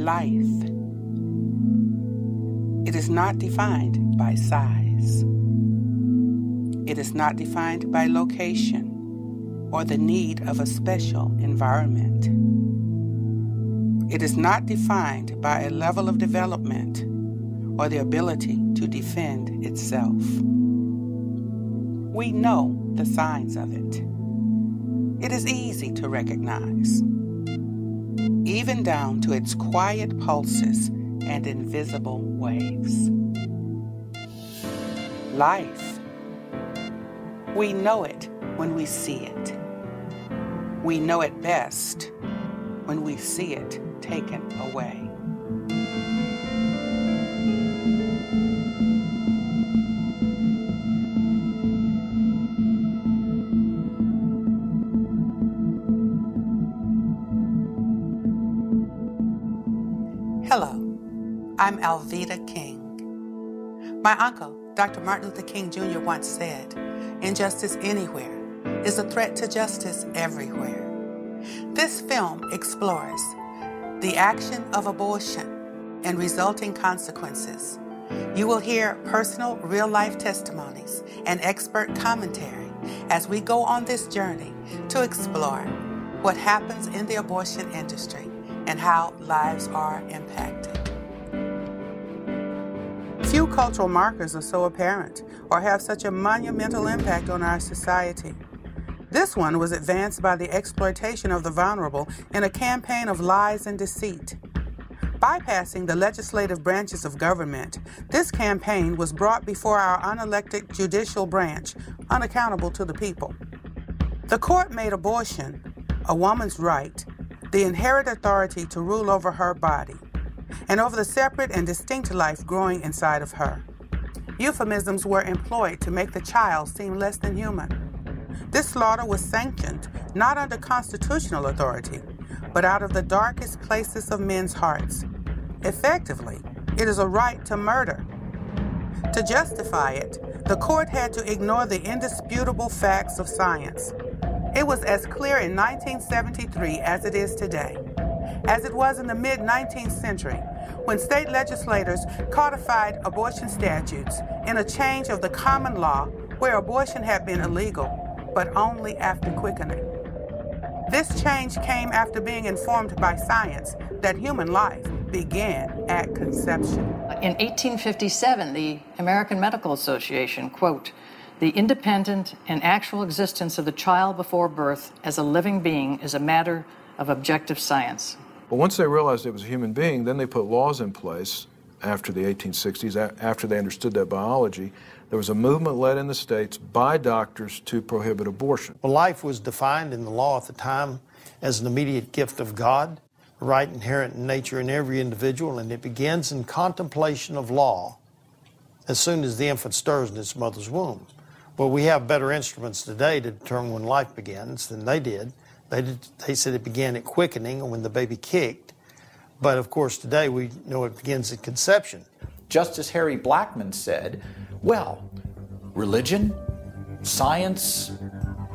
life. It is not defined by size. It is not defined by location or the need of a special environment. It is not defined by a level of development or the ability to defend itself. We know the signs of it. It is easy to recognize, even down to its quiet pulses and invisible waves. Life. We know it when we see it. We know it best when we see it taken away. Hello, I'm Alveda King. My uncle, Dr. Martin Luther King Jr. once said, "Injustice anywhere is a threat to justice everywhere." This film explores the action of abortion and resulting consequences. You will hear personal, real-life testimonies and expert commentary as we go on this journey to explore what happens in the abortion industry and how lives are impacted. Few cultural markers are so apparent or have such a monumental impact on our society. This one was advanced by the exploitation of the vulnerable in a campaign of lies and deceit. Bypassing the legislative branches of government, this campaign was brought before our unelected judicial branch, unaccountable to the people. The court made abortion, a woman's right, the inherent authority to rule over her body, and over the separate and distinct life growing inside of her. Euphemisms were employed to make the child seem less than human. This slaughter was sanctioned not under constitutional authority, but out of the darkest places of men's hearts. Effectively, it is a right to murder. To justify it, the court had to ignore the indisputable facts of science. It was as clear in 1973 as it is today, as it was in the mid-19th century, when state legislators codified abortion statutes in a change of the common law where abortion had been illegal, but only after quickening. This change came after being informed by science that human life began at conception. In 1857, the American Medical Association, quote, "The independent and actual existence of the child before birth as a living being is a matter of objective science." But once they realized it was a human being, then they put laws in place after the 1860s, after they understood that biology. There was a movement led in the states by doctors to prohibit abortion. Well, life was defined in the law at the time as an immediate gift of God, a right inherent in nature in every individual, and it begins in contemplation of law as soon as the infant stirs in its mother's womb. Well, we have better instruments today to determine when life begins than they did. They said it began at quickening or when the baby kicked. But, of course, today we know it begins at conception. Justice Harry Blackmun said, well, religion, science,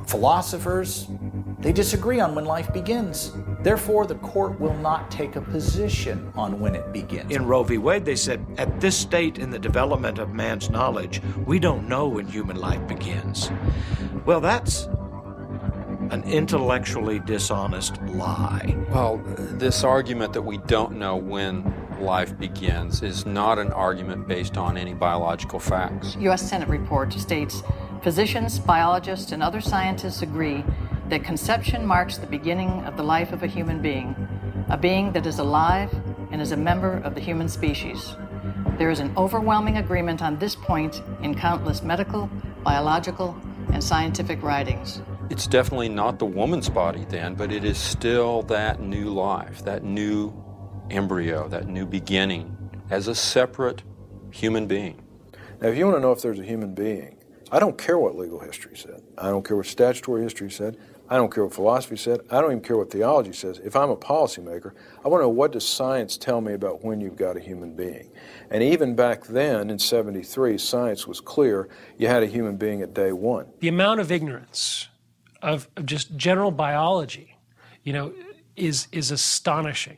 philosophers, they disagree on when life begins. Therefore, the court will not take a position on when it begins. In Roe v. Wade, they said, at this state in the development of man's knowledge, we don't know when human life begins. Well, that's an intellectually dishonest lie. Well, this argument that we don't know when life begins is not an argument based on any biological facts. U.S. Senate report states, physicians, biologists, and other scientists agree that conception marks the beginning of the life of a human being, a being that is alive and is a member of the human species. There is an overwhelming agreement on this point in countless medical, biological, and scientific writings. It's definitely not the woman's body then, but it is still that new life, that new embryo, that new beginning as a separate human being. Now, if you want to know if there's a human being, I don't care what legal history said. I don't care what statutory history said. I don't care what philosophy said. I don't even care what theology says. If I'm a policymaker, I want to know, what does science tell me about when you've got a human being? And even back then, in 73, science was clear. You had a human being at day one. The amount of ignorance of just general biology, is astonishing.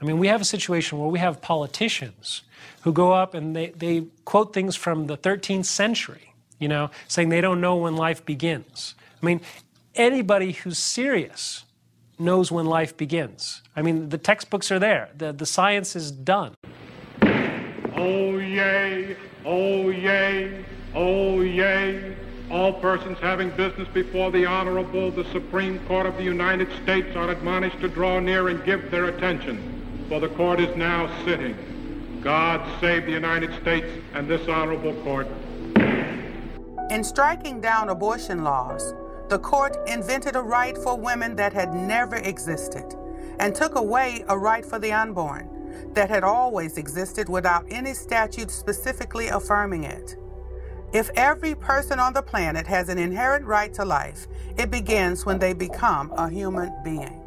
I mean, we have a situation where we have politicians who go up and they quote things from the 13th century, you know, saying they don't know when life begins. I mean, anybody who's serious knows when life begins. I mean, the textbooks are there. The science is done. Oh, yea, oh, yea, oh, yea. All persons having business before the Honorable, the Supreme Court of the United States are admonished to draw near and give their attention, for the court is now sitting. God save the United States and this honorable court. In striking down abortion laws, the court invented a right for women that had never existed and took away a right for the unborn that had always existed without any statute specifically affirming it. If every person on the planet has an inherent right to life, it begins when they become a human being.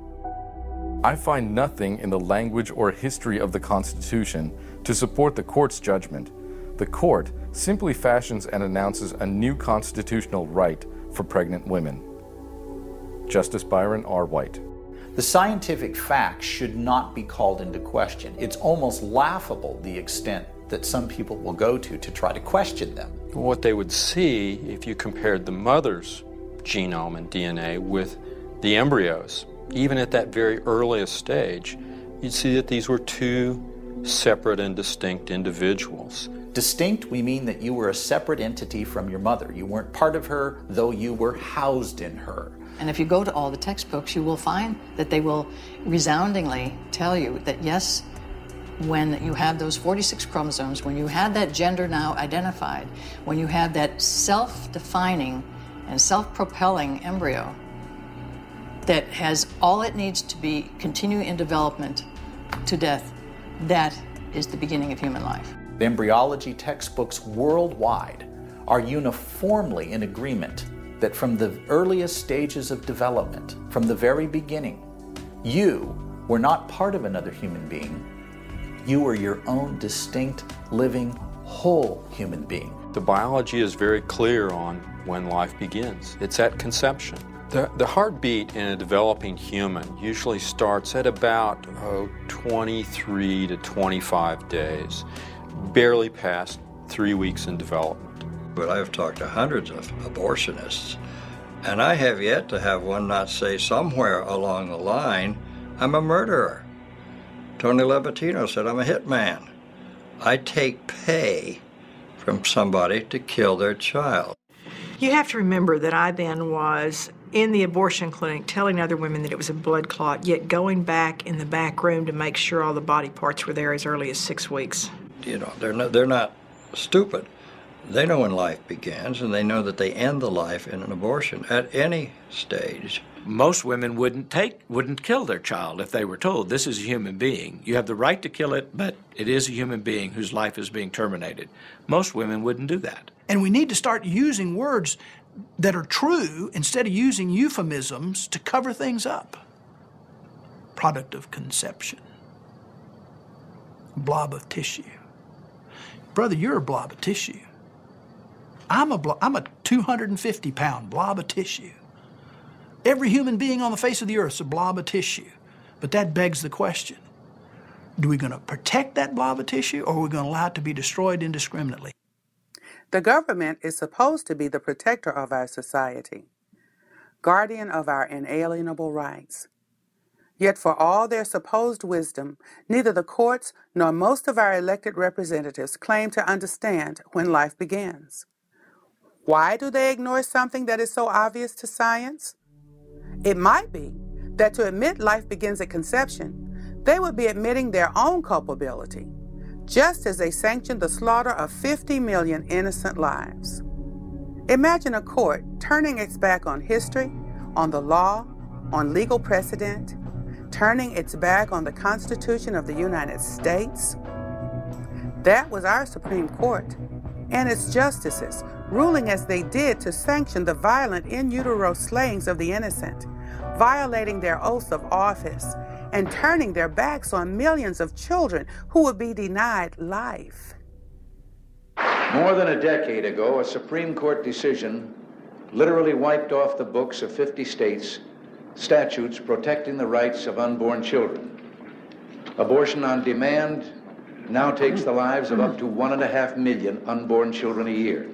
I find nothing in the language or history of the Constitution to support the court's judgment. The court simply fashions and announces a new constitutional right for pregnant women. Justice Byron R. White. The scientific facts should not be called into question. It's almost laughable the extent that some people will go to try to question them. What they would see if you compared the mother's genome and DNA with the embryos, even at that very earliest stage, you'd see that these were two separate and distinct individuals. Distinct, we mean that you were a separate entity from your mother. You weren't part of her, though you were housed in her. And if you go to all the textbooks, you will find that they will resoundingly tell you that yes, when you have those 46 chromosomes, when you have that gender now identified, when you have that self-defining and self-propelling embryo that has all it needs to be continue in development to death, that is the beginning of human life. The embryology textbooks worldwide are uniformly in agreement that from the earliest stages of development, from the very beginning, you were not part of another human being. You were your own distinct, living, whole human being. The biology is very clear on when life begins. It's at conception. The heartbeat in a developing human usually starts at about 23 to 25 days, barely past 3 weeks in development. But I've talked to hundreds of abortionists, and I have yet to have one not say somewhere along the line, I'm a murderer. Tony Levatino said, I'm a hitman. I take pay from somebody to kill their child. You have to remember that I then was in the abortion clinic telling other women that it was a blood clot, yet going back in the back room to make sure all the body parts were there as early as 6 weeks. You know, they're not stupid. They know when life begins, and they know that they end the life in an abortion at any stage. Most women wouldn't kill their child if they were told this is a human being. You have the right to kill it, but it is a human being whose life is being terminated. Most women wouldn't do that. And we need to start using words that are true instead of using euphemisms to cover things up. Product of conception. Blob of tissue. Brother, you're a blob of tissue. I'm a 250-pound blob of tissue. Every human being on the face of the earth is a blob of tissue. But that begs the question, are we going to protect that blob of tissue, or are we going to allow it to be destroyed indiscriminately? The government is supposed to be the protector of our society, guardian of our inalienable rights. Yet for all their supposed wisdom, neither the courts nor most of our elected representatives claim to understand when life begins. Why do they ignore something that is so obvious to science? It might be that to admit life begins at conception, they would be admitting their own culpability, just as they sanctioned the slaughter of 50 million innocent lives. Imagine a court turning its back on history, on the law, on legal precedent, turning its back on the Constitution of the United States. That was our Supreme Court and its justices, ruling as they did to sanction the violent in utero slayings of the innocent, violating their oaths of office, and turning their backs on millions of children who would be denied life. More than a decade ago, a Supreme Court decision literally wiped off the books of 50 states statutes protecting the rights of unborn children. Abortion on demand now takes the lives of up to 1.5 million unborn children a year.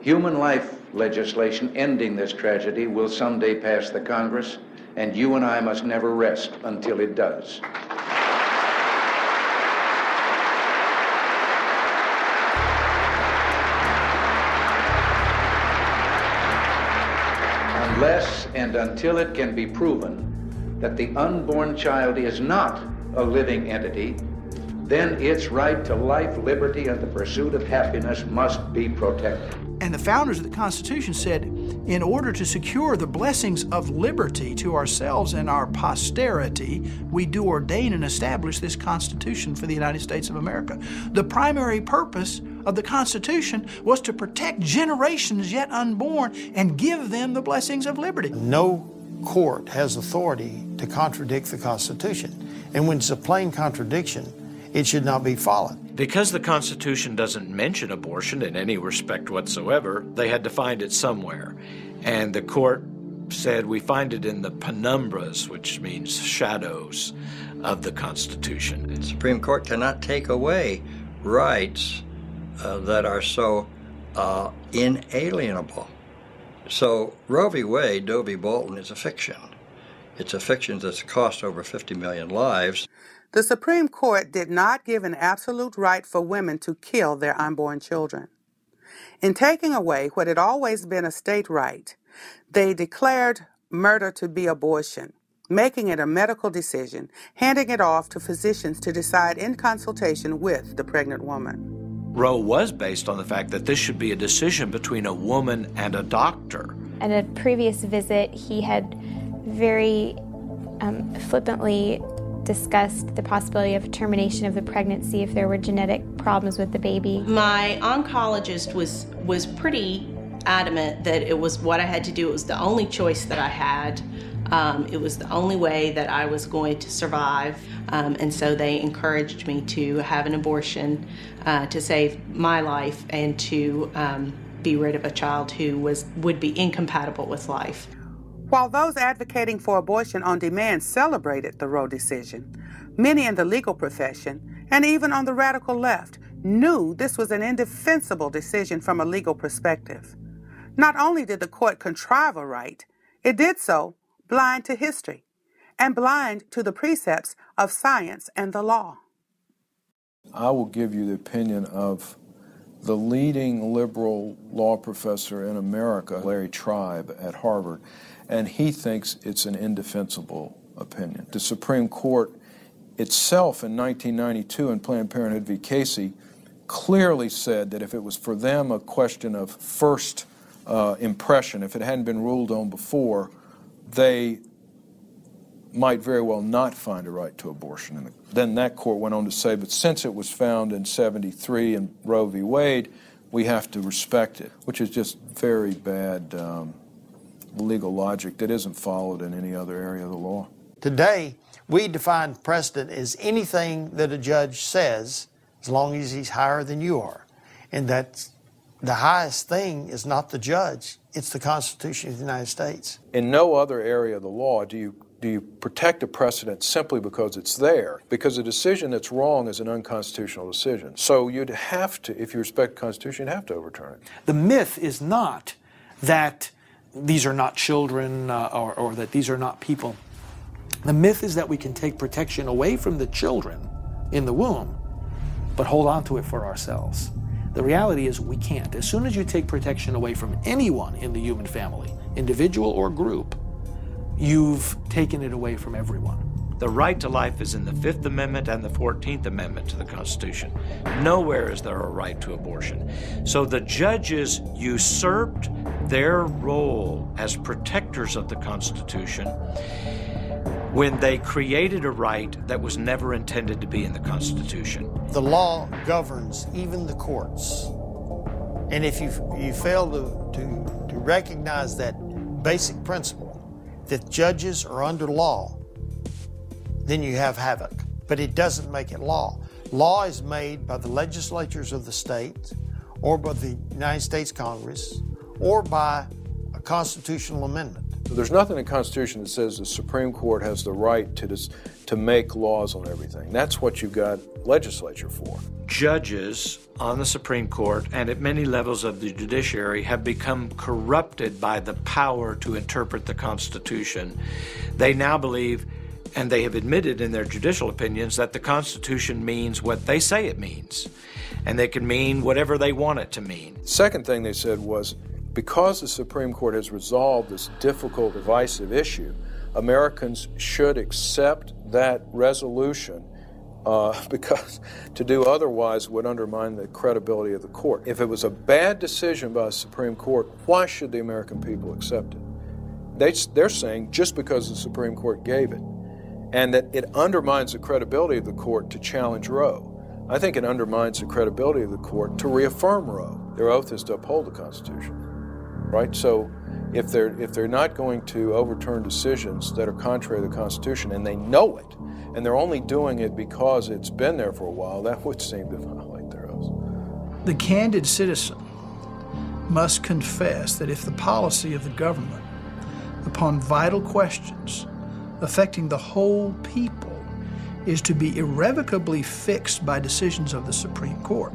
Human life legislation ending this tragedy will someday pass the Congress, and you and I must never rest until it does. Unless and until it can be proven that the unborn child is not a living entity, then its right to life, liberty, and the pursuit of happiness must be protected. And the founders of the Constitution said, in order to secure the blessings of liberty to ourselves and our posterity, we do ordain and establish this Constitution for the United States of America. The primary purpose of the Constitution was to protect generations yet unborn and give them the blessings of liberty. No court has authority to contradict the Constitution. And when it's a plain contradiction, it should not be followed. Because the Constitution doesn't mention abortion in any respect whatsoever, they had to find it somewhere. And the court said we find it in the penumbras, which means shadows, of the Constitution. The Supreme Court cannot take away rights that are so inalienable. So Roe v. Wade, Doe v. Bolton is a fiction. It's a fiction that's cost over 50 million lives. The Supreme Court did not give an absolute right for women to kill their unborn children. In taking away what had always been a state right, they declared murder to be abortion, making it a medical decision, handing it off to physicians to decide in consultation with the pregnant woman. Roe was based on the fact that this should be a decision between a woman and a doctor. At a previous visit, he had very flippantly discussed the possibility of termination of the pregnancy if there were genetic problems with the baby. My oncologist was pretty adamant that it was what I had to do. It was the only choice that I had. It was the only way that I was going to survive. And so they encouraged me to have an abortion to save my life and to be rid of a child who would be incompatible with life. While those advocating for abortion on demand celebrated the Roe decision, many in the legal profession, and even on the radical left, knew this was an indefensible decision from a legal perspective. Not only did the court contrive a right, it did so blind to history and blind to the precepts of science and the law. I will give you the opinion of the leading liberal law professor in America, Larry Tribe at Harvard, and he thinks it's an indefensible opinion. The Supreme Court itself in 1992 in Planned Parenthood v. Casey clearly said that if it was for them a question of first impression, if it hadn't been ruled on before, they might very well not find a right to abortion. And then that court went on to say, but since it was found in 73 in Roe v. Wade, we have to respect it, which is just very bad legal logic that isn't followed in any other area of the law. Today, we define precedent as anything that a judge says, as long as he's higher than you are. And that the highest thing is not the judge, it's the Constitution of the United States. In no other area of the law do you protect a precedent simply because it's there, because a decision that's wrong is an unconstitutional decision. So you'd have to, if you respect the Constitution, you'd have to overturn it. The myth is not that these are not children or that these are not people. The myth is that we can take protection away from the children in the womb, but hold on to it for ourselves. The reality is we can't. As soon as you take protection away from anyone in the human family, individual or group, you've taken it away from everyone. The right to life is in the Fifth Amendment and the 14th Amendment to the Constitution. Nowhere is there a right to abortion. So the judges usurped their role as protectors of the Constitution when they created a right that was never intended to be in the Constitution. The law governs even the courts. And if you fail to recognize that basic principle, that judges are under law, then you have havoc. But it doesn't make it law. Law is made by the legislatures of the state, or by the United States Congress, or by a constitutional amendment. There's nothing in the Constitution that says the Supreme Court has the right to make laws on everything. That's what you've got legislature for. Judges on the Supreme Court and at many levels of the judiciary have become corrupted by the power to interpret the Constitution. They now believe, and they have admitted in their judicial opinions, that the Constitution means what they say it means, and they can mean whatever they want it to mean. Second thing they said was, because the Supreme Court has resolved this difficult, divisive issue, Americans should accept that resolution because to do otherwise would undermine the credibility of the court. If it was a bad decision by the Supreme Court, why should the American people accept it? They're saying just because the Supreme Court gave it, and that it undermines the credibility of the court to challenge Roe. I think it undermines the credibility of the court to reaffirm Roe. Their oath is to uphold the Constitution, right? So if they're not going to overturn decisions that are contrary to the Constitution, and they know it, and they're only doing it because it's been there for a while, that would seem to violate their oath. The candid citizen must confess that if the policy of the government upon vital questions affecting the whole people is to be irrevocably fixed by decisions of the Supreme Court,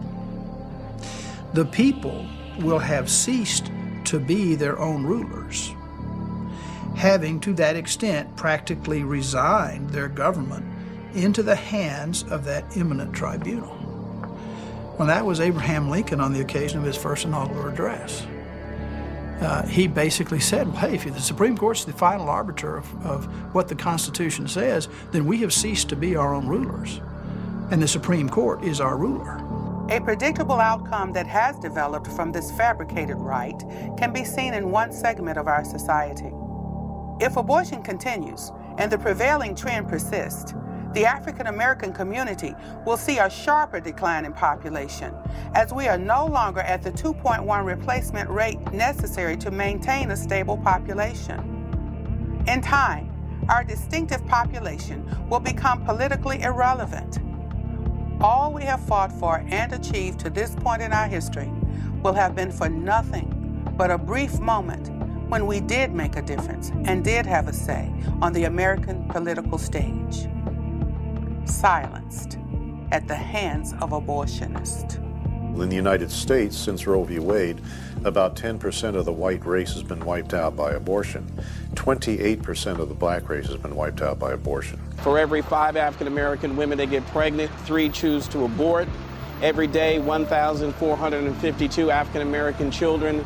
the people will have ceased to be their own rulers, having to that extent practically resigned their government into the hands of that eminent tribunal. Well, that was Abraham Lincoln on the occasion of his first inaugural address. He basically said, well, hey, if the Supreme Court's the final arbiter of what the Constitution says, then we have ceased to be our own rulers, and the Supreme Court is our ruler. A predictable outcome that has developed from this fabricated right can be seen in one segment of our society. If abortion continues and the prevailing trend persists, the African American community will see a sharper decline in population, as we are no longer at the 2.1 replacement rate necessary to maintain a stable population. In time, our distinctive population will become politically irrelevant. All we have fought for and achieved to this point in our history will have been for nothing but a brief moment when we did make a difference and did have a say on the American political stage. Silenced at the hands of abortionists. In the United States, since Roe v. Wade, about 10% of the white race has been wiped out by abortion. 28% of the black race has been wiped out by abortion. For every 5 African American women that get pregnant, 3 choose to abort. Every day, 1,452 African American children,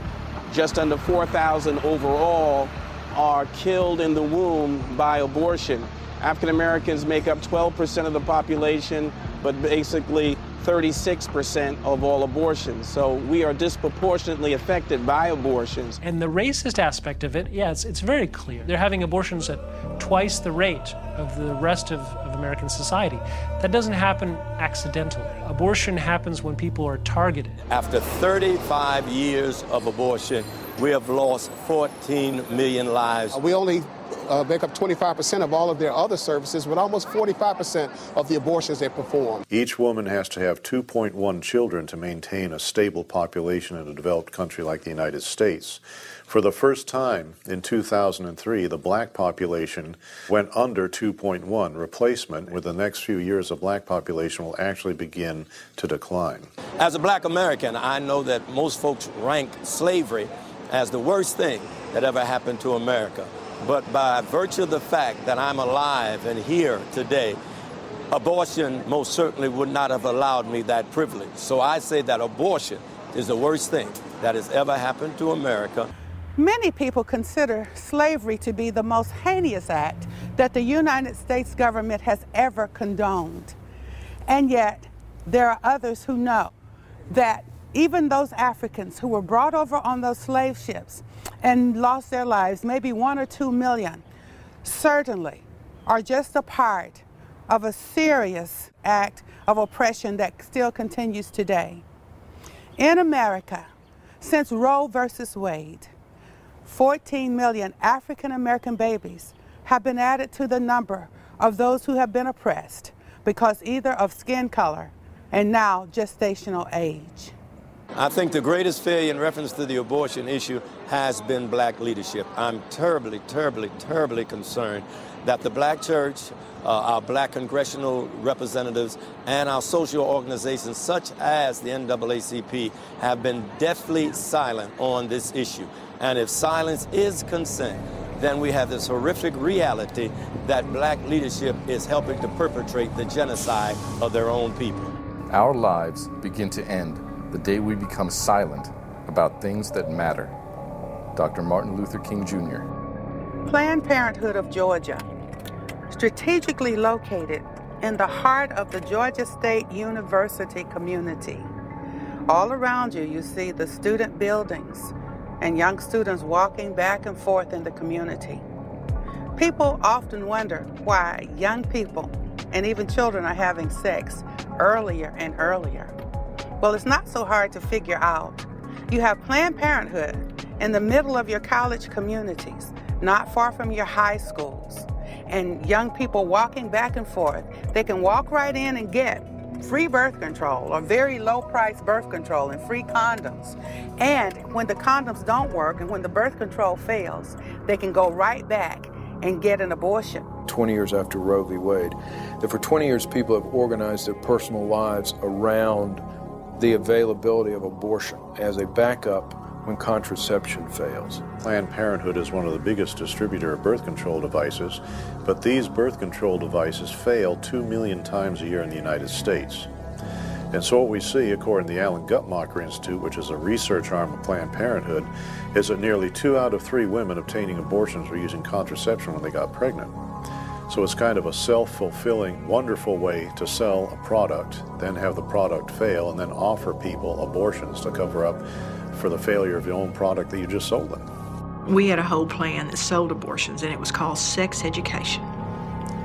just under 4,000 overall, are killed in the womb by abortion. African Americans make up 12% of the population, but basically 36% of all abortions. So we are disproportionately affected by abortions. And the racist aspect of it, yeah, it's very clear. They're having abortions at twice the rate of the rest of American society. That doesn't happen accidentally. Abortion happens when people are targeted. After 35 years of abortion, we have lost 14 million lives. We only make up 25% of all of their other services, but almost 45% of the abortions they perform. Each woman has to have 2.1 children to maintain a stable population in a developed country like the United States. For the first time in 2003, the black population went under 2.1 replacement, where the next few years the black population will actually begin to decline. As a black American, I know that most folks rank slavery as the worst thing that ever happened to America. But by virtue of the fact that I'm alive and here today, abortion most certainly would not have allowed me that privilege. So I say that abortion is the worst thing that has ever happened to America. Many people consider slavery to be the most heinous act that the United States government has ever condoned. And yet, there are others who know that even those Africans who were brought over on those slave ships and lost their lives, maybe 1 or 2 million, certainly are just a part of a serious act of oppression that still continues today. In America, since Roe versus Wade, 14 million African American babies have been added to the number of those who have been oppressed because either of skin color and now gestational age. I think the greatest failure in reference to the abortion issue has been black leadership. I'm terribly, terribly, terribly concerned that the black church, our black congressional representatives, and our social organizations such as the NAACP have been deathly silent on this issue. And if silence is consent, then we have this horrific reality that black leadership is helping to perpetrate the genocide of their own people. Our lives begin to end the day we become silent about things that matter. Dr. Martin Luther King Jr. Planned Parenthood of Georgia, strategically located in the heart of the Georgia State University community. All around you, you see the student buildings and young students walking back and forth in the community. People often wonder why young people and even children are having sex earlier and earlier. Well, it's not so hard to figure out. You have Planned Parenthood in the middle of your college communities, not far from your high schools, and young people walking back and forth. They can walk right in and get free birth control or very low-priced birth control and free condoms. And when the condoms don't work and when the birth control fails, they can go right back and get an abortion. 20 years after Roe v. Wade, that for 20 years people have organized their personal lives around the availability of abortion as a backup when contraception fails. Planned Parenthood is one of the biggest distributors of birth control devices, but these birth control devices fail 2 million times a year in the United States. And so what we see, according to the Alan Guttmacher Institute, which is a research arm of Planned Parenthood, is that nearly 2 out of 3 women obtaining abortions were using contraception when they got pregnant. So it's kind of a self-fulfilling, wonderful way to sell a product, then have the product fail, and then offer people abortions to cover up for the failure of your own product that you just sold them. We had a whole plan that sold abortions, and it was called sex education.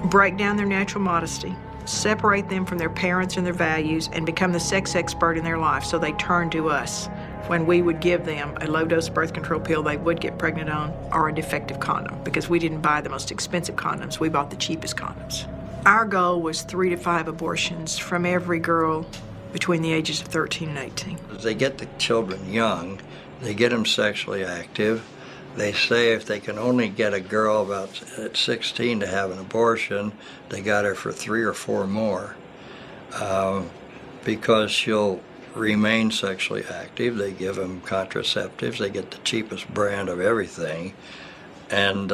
Break down their natural modesty, separate them from their parents and their values, and become the sex expert in their life so they turn to us. When we would give them a low-dose birth control pill they would get pregnant on, or a defective condom, because we didn't buy the most expensive condoms, we bought the cheapest condoms. Our goal was 3 to 5 abortions from every girl between the ages of 13 and 18. They get the children young, they get them sexually active. They say if they can only get a girl about at 16 to have an abortion, they got her for 3 or 4 more because she'll remain sexually active. They give them contraceptives. They get the cheapest brand of everything, and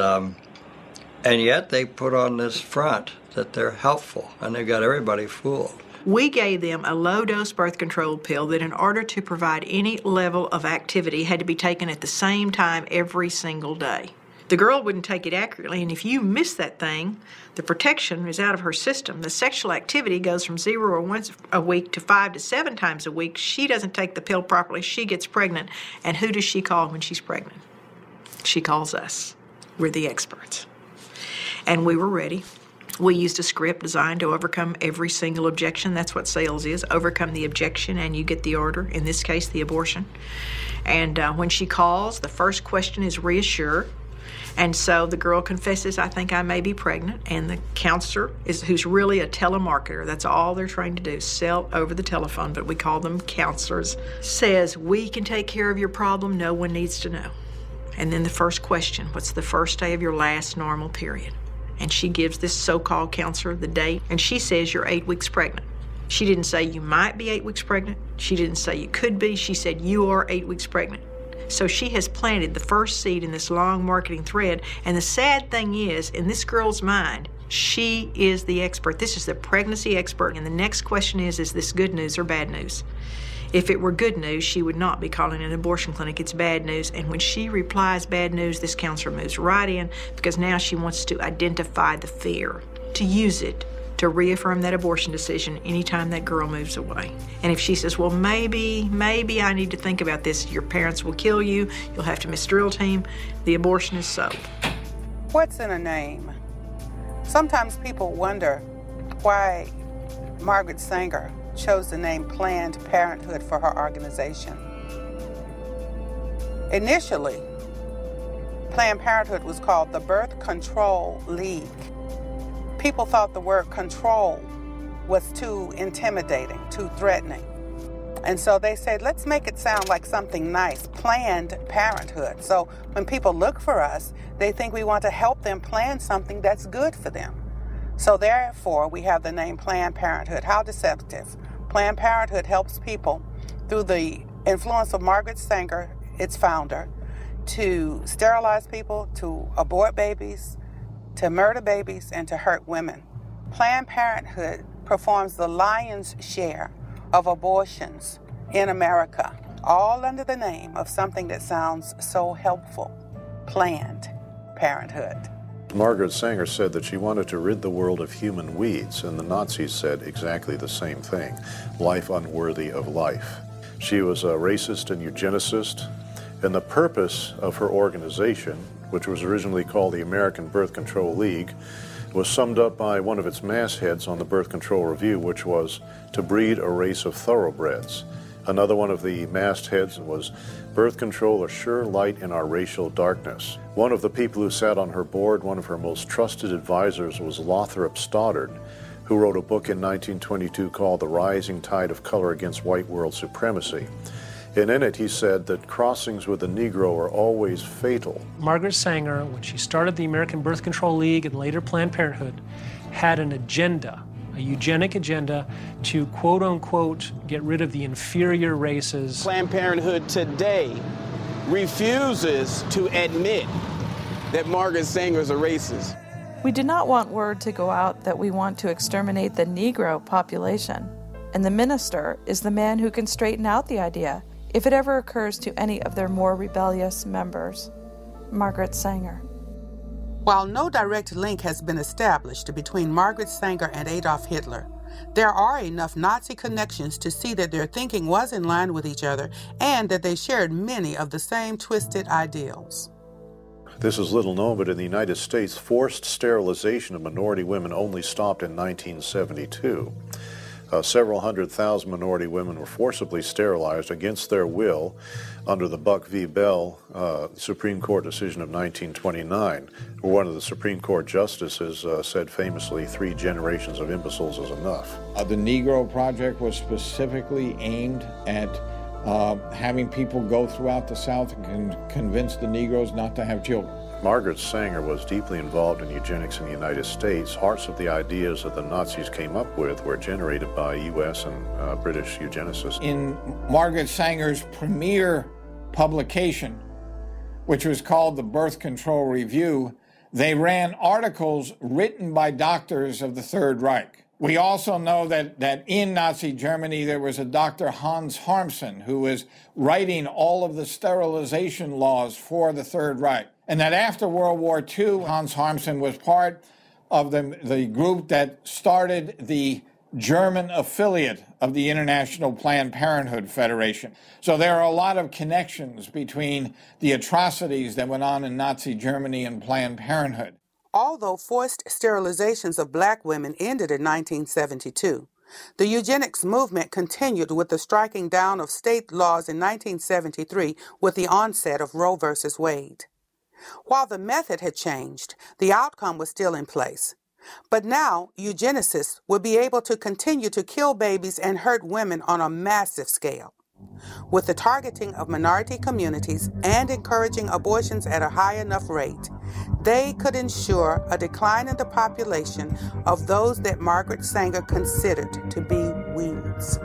yet they put on this front that they're helpful, and they've got everybody fooled. We gave them a low-dose birth control pill that in order to provide any level of activity had to be taken at the same time every single day. The girl wouldn't take it accurately, and if you miss that thing, the protection is out of her system. The sexual activity goes from 0 or once a week to 5 to 7 times a week. She doesn't take the pill properly. She gets pregnant. And who does she call when she's pregnant? She calls us. We're the experts. And we were ready. We used a script designed to overcome every single objection. That's what sales is. Overcome the objection and you get the order, in this case, the abortion. And when she calls, the first question is reassure. And so the girl confesses, I think I may be pregnant. And the counselor, who's really a telemarketer, that's all they're trained to do, sell over the telephone, but we call them counselors, says, we can take care of your problem. No one needs to know. And then the first question, what's the first day of your last normal period? And she gives this so-called counselor the date, and she says you're 8 weeks pregnant. She didn't say you might be 8 weeks pregnant. She didn't say you could be. She said you are 8 weeks pregnant. So she has planted the first seed in this long marketing thread, and the sad thing is, in this girl's mind, she is the expert. This is the pregnancy expert, and the next question is this good news or bad news? If it were good news, she would not be calling an abortion clinic. It's bad news. And when she replies bad news, this counselor moves right in because now she wants to identify the fear, to use it to reaffirm that abortion decision anytime that girl moves away. And if she says, well, maybe I need to think about this, your parents will kill you, you'll have to miss drill team, the abortion is sold. What's in a name? Sometimes people wonder why Margaret Sanger chose the name Planned Parenthood for her organization. Initially, Planned Parenthood was called the Birth Control League. People thought the word control was too intimidating, too threatening. And so they said, let's make it sound like something nice, Planned Parenthood. So when people look for us, they think we want to help them plan something that's good for them. So therefore, we have the name Planned Parenthood. How deceptive. Planned Parenthood helps people through the influence of Margaret Sanger, its founder, to sterilize people, to abort babies, to murder babies, and to hurt women. Planned Parenthood performs the lion's share of abortions in America, all under the name of something that sounds so helpful, Planned Parenthood. Margaret Sanger said that she wanted to rid the world of human weeds, and the Nazis said exactly the same thing, life unworthy of life. She was a racist and eugenicist, and the purpose of her organization, which was originally called the American Birth Control League, was summed up by one of its mastheads on the Birth Control Review, which was to breed a race of thoroughbreds. Another one of the mastheads was, birth control, a sure light in our racial darkness. One of the people who sat on her board, one of her most trusted advisors, was Lothrop Stoddard, who wrote a book in 1922 called The Rising Tide of Color Against White World Supremacy. And in it, he said that crossings with the Negro are always fatal. Margaret Sanger, when she started the American Birth Control League and later Planned Parenthood, had an agenda, a eugenic agenda to quote-unquote get rid of the inferior races. Planned Parenthood today refuses to admit that Margaret Sanger is a racist. We do not want word to go out that we want to exterminate the Negro population. And the minister is the man who can straighten out the idea if it ever occurs to any of their more rebellious members. Margaret Sanger. While no direct link has been established between Margaret Sanger and Adolf Hitler, there are enough Nazi connections to see that their thinking was in line with each other and that they shared many of the same twisted ideals. This is little known, but in the United States, forced sterilization of minority women only stopped in 1972. Several 100,000 minority women were forcibly sterilized against their will under the Buck v. Bell Supreme Court decision of 1929, where one of the Supreme Court justices said famously, 3 generations of imbeciles is enough. The Negro Project was specifically aimed at having people go throughout the South and convince the Negroes not to have children. Margaret Sanger was deeply involved in eugenics in the United States. Hearts of the ideas that the Nazis came up with were generated by U.S. and British eugenicists. In Margaret Sanger's premier publication, which was called the Birth Control Review, they ran articles written by doctors of the Third Reich. We also know that in Nazi Germany there was a Dr. Hans Harmsen who was writing all of the sterilization laws for the Third Reich. And that after World War II, Hans Harmsen was part of the group that started the German affiliate of the International Planned Parenthood Federation. So there are a lot of connections between the atrocities that went on in Nazi Germany and Planned Parenthood. Although forced sterilizations of black women ended in 1972, the eugenics movement continued with the striking down of state laws in 1973 with the onset of Roe v. Wade. While the method had changed, the outcome was still in place. But now, eugenicists would be able to continue to kill babies and hurt women on a massive scale. With the targeting of minority communities and encouraging abortions at a high enough rate, they could ensure a decline in the population of those that Margaret Sanger considered to be weeds.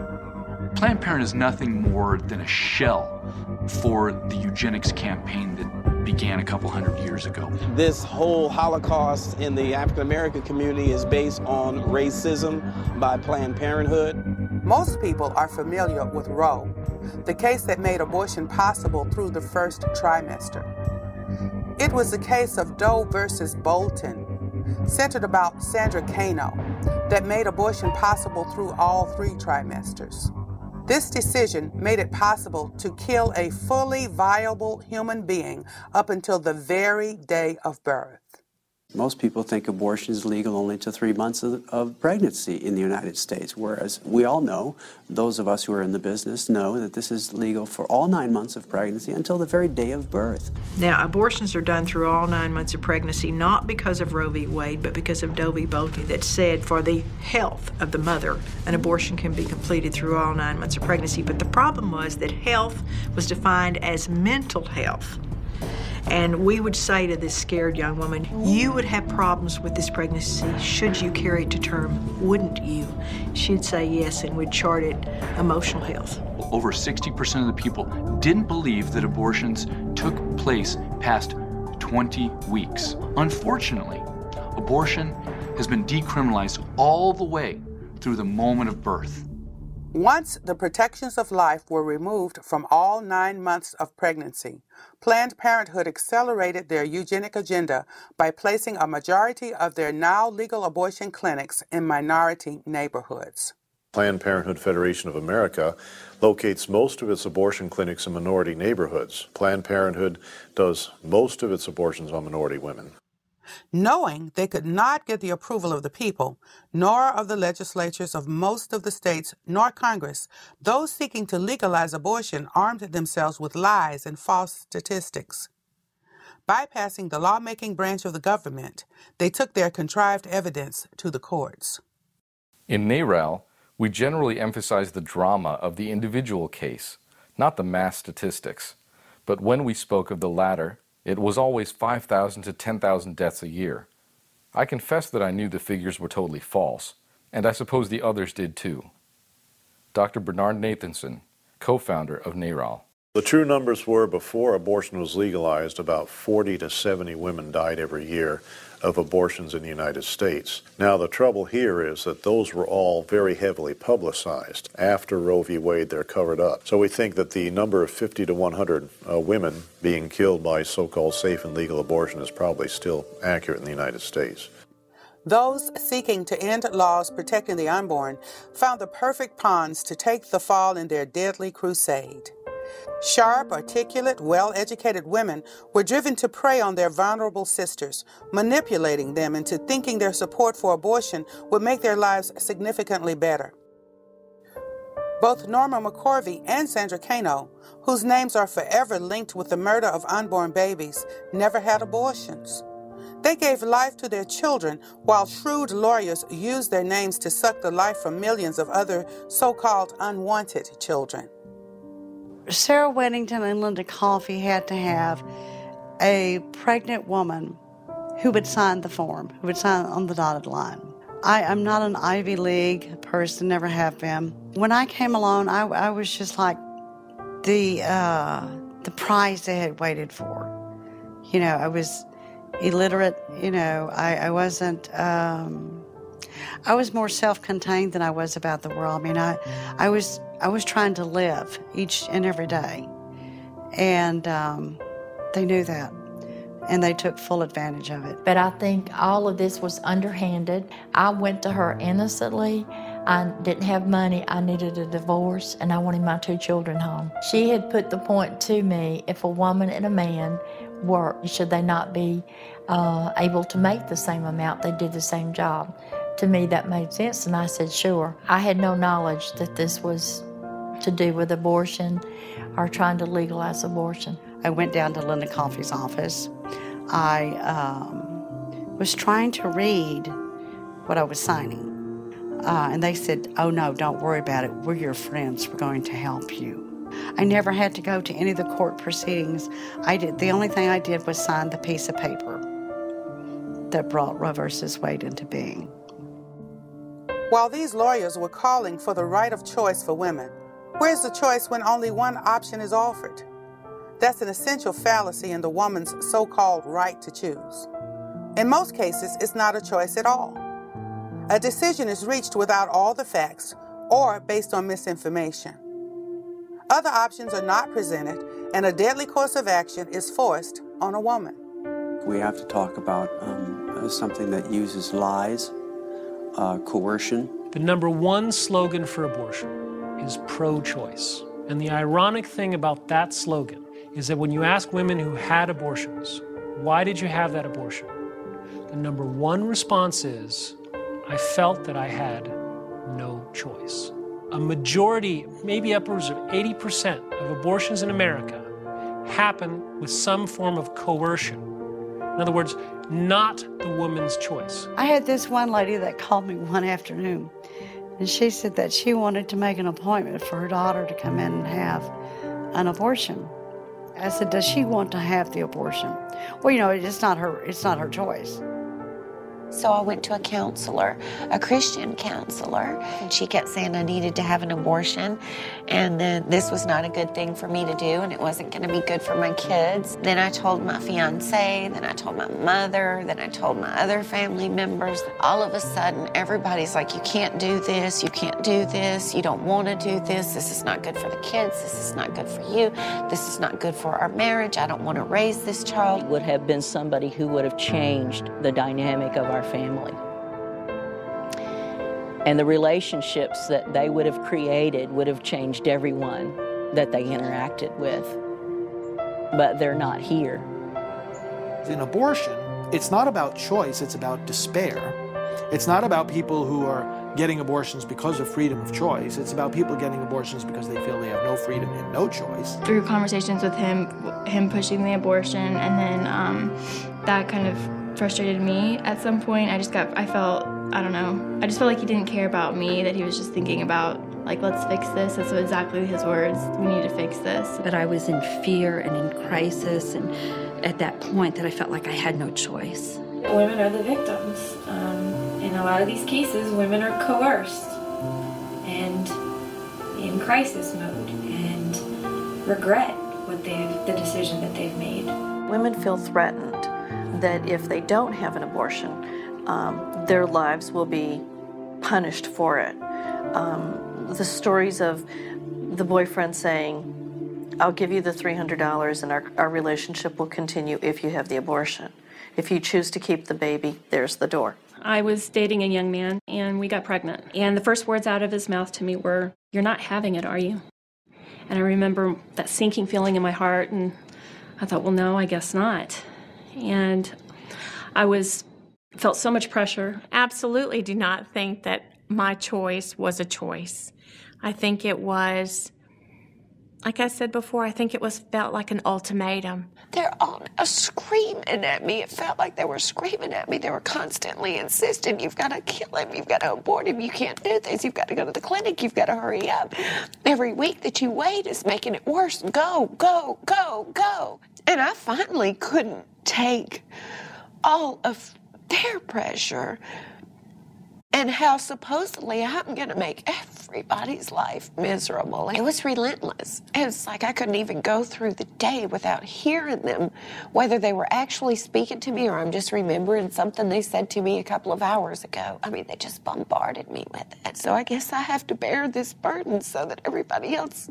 Planned Parenthood is nothing more than a shell for the eugenics campaign that began a couple hundred years ago. This whole Holocaust in the African American community is based on racism by Planned Parenthood. Most people are familiar with Roe, the case that made abortion possible through the first trimester. It was the case of Doe versus Bolton, centered about Sandra Cano, that made abortion possible through all 3 trimesters. This decision made it possible to kill a fully viable human being up until the very day of birth. Most people think abortion is legal only to 3 months of pregnancy in the United States, whereas we all know, those of us who are in the business know that this is legal for all 9 months of pregnancy until the very day of birth. Now, abortions are done through all 9 months of pregnancy, not because of Roe v. Wade, but because of Doe v. Bolte, that said for the health of the mother, an abortion can be completed through all 9 months of pregnancy. But the problem was that health was defined as mental health. And we would say to this scared young woman, you would have problems with this pregnancy should you carry it to term, wouldn't you? She'd say yes, and we'd chart it emotional health. Over 60% of the people didn't believe that abortions took place past 20 weeks. Unfortunately, abortion has been decriminalized all the way through the moment of birth. Once the protections of life were removed from all 9 months of pregnancy, Planned Parenthood accelerated their eugenic agenda by placing a majority of their now legal abortion clinics in minority neighborhoods. Planned Parenthood Federation of America locates most of its abortion clinics in minority neighborhoods. Planned Parenthood does most of its abortions on minority women. Knowing they could not get the approval of the people, nor of the legislatures of most of the states, nor Congress, those seeking to legalize abortion armed themselves with lies and false statistics. Bypassing the lawmaking branch of the government, they took their contrived evidence to the courts. In NARAL, we generally emphasize the drama of the individual case, not the mass statistics. But when we spoke of the latter, it was always 5,000 to 10,000 deaths a year. I confess that I knew the figures were totally false, and I suppose the others did too. Dr. Bernard Nathanson, co-founder of NARAL. The true numbers were, before abortion was legalized, about 40 to 70 women died every year of abortions in the United States. Now, the trouble here is that those were all very heavily publicized. After Roe v. Wade, they're covered up. So we think that the number of 50 to 100 women being killed by so-called safe and legal abortion is probably still accurate in the United States. Those seeking to end laws protecting the unborn found the perfect pawns to take the fall in their deadly crusade. Sharp, articulate, well-educated women were driven to prey on their vulnerable sisters, manipulating them into thinking their support for abortion would make their lives significantly better. Both Norma McCorvey and Sandra Cano, whose names are forever linked with the murder of unborn babies, never had abortions. They gave life to their children while shrewd lawyers used their names to suck the life from millions of other so-called unwanted children. Sarah Weddington and Linda Coffey had to have a pregnant woman who would sign the form, who would sign on the dotted line. I'm not an Ivy League person, never have been. When I came along, I was just like the prize they had waited for. You know, I was illiterate, you know, I wasn't, I was more self-contained than I was about the world. I mean, I was trying to live each and every day, and they knew that, and they took full advantage of it. But I think all of this was underhanded. I went to her innocently. I didn't have money. I needed a divorce, and I wanted my 2 children home. She had put the point to me, if a woman and a man work, should they not be able to make the same amount? They did the same job. To me, that made sense, and I said, sure. I had no knowledge that this was to do with abortion or trying to legalize abortion. I went down to Linda Coffey's office. I was trying to read what I was signing. And they said, oh no, don't worry about it. We're your friends. We're going to help you. I never had to go to any of the court proceedings. The only thing I did was sign the piece of paper that brought Roe versus Wade into being. While these lawyers were calling for the right of choice for women, where's the choice when only one option is offered? That's an essential fallacy in the woman's so-called right to choose. In most cases, it's not a choice at all. A decision is reached without all the facts or based on misinformation. Other options are not presented, and a deadly course of action is forced on a woman. We have to talk about something that uses lies, coercion. The number one slogan for abortion is pro-choice. And the ironic thing about that slogan is that when you ask women who had abortions, why did you have that abortion? the number one response is, I felt that I had no choice. A majority, maybe upwards of 80% of abortions in America happen with some form of coercion. In other words, not the woman's choice. I had this one lady that called me one afternoon, and she said that she wanted to make an appointment for her daughter to come in and have an abortion. I said, does she want to have the abortion? Well, you know, it's not her choice. So I went to a counselor, a Christian counselor, and she kept saying I needed to have an abortion, and then this was not a good thing for me to do, and it wasn't going to be good for my kids. Then I told my fiance, then I told my mother, then I told my other family members. All of a sudden, everybody's like, you can't do this, you can't do this, you don't want to do this is not good for the kids, this is not good for you, this is not good for our marriage, I don't want to raise this child. Would have been somebody who would have changed the dynamic of our family. And the relationships that they would have created would have changed everyone that they interacted with. But they're not here. In abortion, it's not about choice, it's about despair. It's not about people who are getting abortions because of freedom of choice. It's about people getting abortions because they feel they have no freedom and no choice. Through conversations with him pushing the abortion, and then that kind of frustrated me at some point. I just felt like he didn't care about me, that he was just thinking about, like, let's fix this. That's exactly his words. We need to fix this. But I was in fear and in crisis, and at that point that I felt like I had no choice. Women are the victims. In a lot of these cases, women are coerced and in crisis mode and regret the decision that they've made. Women feel threatened that if they don't have an abortion, their lives will be punished for it. The stories of the boyfriend saying, I'll give you the $300 and our relationship will continue if you have the abortion. If you choose to keep the baby, there's the door. I was dating a young man, and we got pregnant. And the first words out of his mouth to me were, "You're not having it, are you?" And I remember that sinking feeling in my heart, and I thought, well, no, I guess not. And I felt so much pressure. Absolutely do not think that my choice was a choice. I think it was, like I said before, I think it felt like an ultimatum. They're all screaming at me. It felt like they were screaming at me. They were constantly insisting, you've got to kill him, you've got to abort him, you can't do this, you've got to go to the clinic, you've got to hurry up. Every week that you wait is making it worse. Go, go, go, go. And I finally couldn't take all of their pressure and how supposedly I'm going to make everybody's life miserable. It was relentless. It's like I couldn't even go through the day without hearing them, whether they were actually speaking to me or I'm just remembering something they said to me a couple of hours ago. I mean, they just bombarded me with it. So I guess I have to bear this burden so that everybody else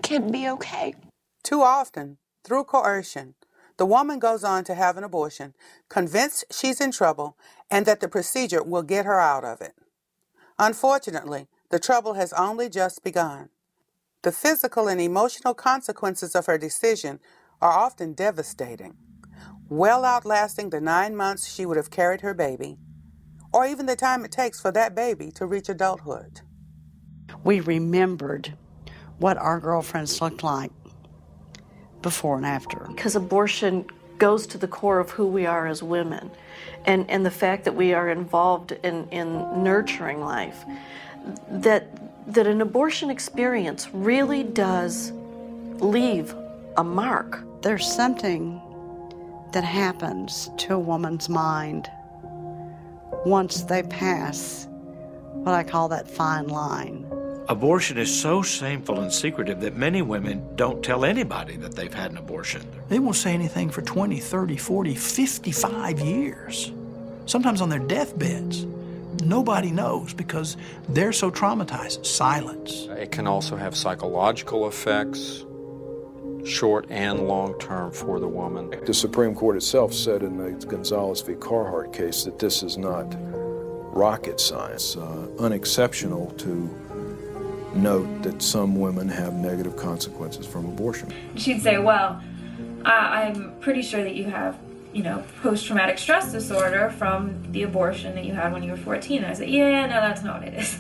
can be okay. Too often, through coercion, the woman goes on to have an abortion, convinced she's in trouble and that the procedure will get her out of it. Unfortunately, the trouble has only just begun. The physical and emotional consequences of her decision are often devastating, well outlasting the 9 months she would have carried her baby, or even the time it takes for that baby to reach adulthood. We remembered what our girlfriends looked like before and after. Because abortion goes to the core of who we are as women, and the fact that we are involved in nurturing life, that an abortion experience really does leave a mark. There's something that happens to a woman's mind once they pass what I call that fine line. Abortion is so shameful and secretive that many women don't tell anybody that they've had an abortion. They won't say anything for 20, 30, 40, 55 years, sometimes on their deathbeds. Nobody knows because they're so traumatized. Silence. It can also have psychological effects, short and long term, for the woman. The Supreme Court itself said in the Gonzalez v. Carhart case that this is not rocket science, unexceptional to note that some women have negative consequences from abortion. She'd say, well, I'm pretty sure that you have post-traumatic stress disorder from the abortion that you had when you were 14. And I said, yeah, no, that's not what it is.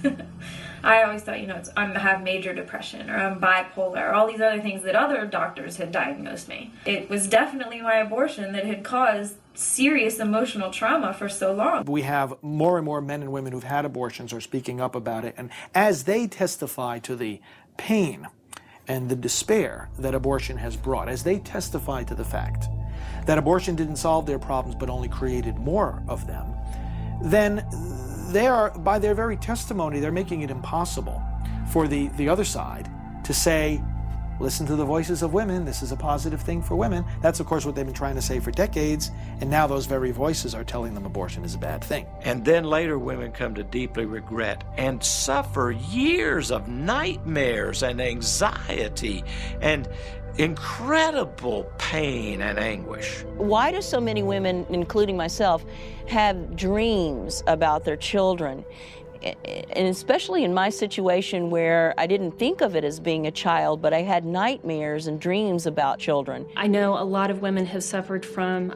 I always thought, I have major depression, or I'm bipolar, or all these other things that other doctors had diagnosed me. It was definitely my abortion that had caused serious emotional trauma for so long. We have more and more men and women who've had abortions are speaking up about it, and as they testify to the pain and the despair that abortion has brought, as they testify to the fact that abortion didn't solve their problems but only created more of them, then they are, by their very testimony, they're making it impossible for the other side to say, listen to the voices of women, this is a positive thing for women. That's, of course, what they've been trying to say for decades, and now those very voices are telling them abortion is a bad thing. And then later women come to deeply regret and suffer years of nightmares and anxiety and incredible pain and anguish. Why do so many women, including myself, have dreams about their children? And especially in my situation where I didn't think of it as being a child, but I had nightmares and dreams about children. I know a lot of women have suffered from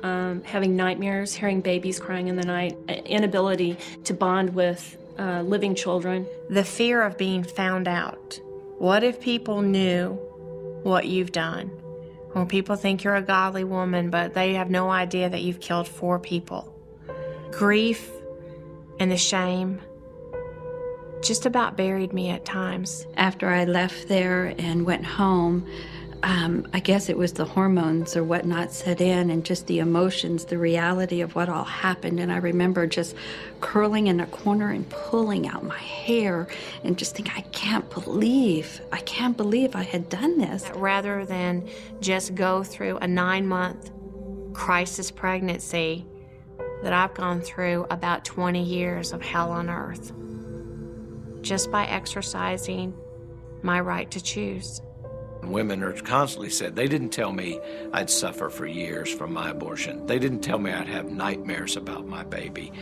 having nightmares, hearing babies crying in the night, inability to bond with living children. The fear of being found out. What if people knew what you've done? When people think you're a godly woman, but they have no idea that you've killed 4 people. Grief and the shame just about buried me at times. After I left there and went home, I guess it was the hormones or whatnot set in, and just the emotions, the reality of what all happened. And I remember just curling in a corner and pulling out my hair and just thinking, I can't believe I had done this. Rather than just go through a 9-month crisis pregnancy, that I've gone through about 20 years of hell on earth, just by exercising my right to choose. Women are constantly said, they didn't tell me I'd suffer for years from my abortion. They didn't tell me I'd have nightmares about my baby.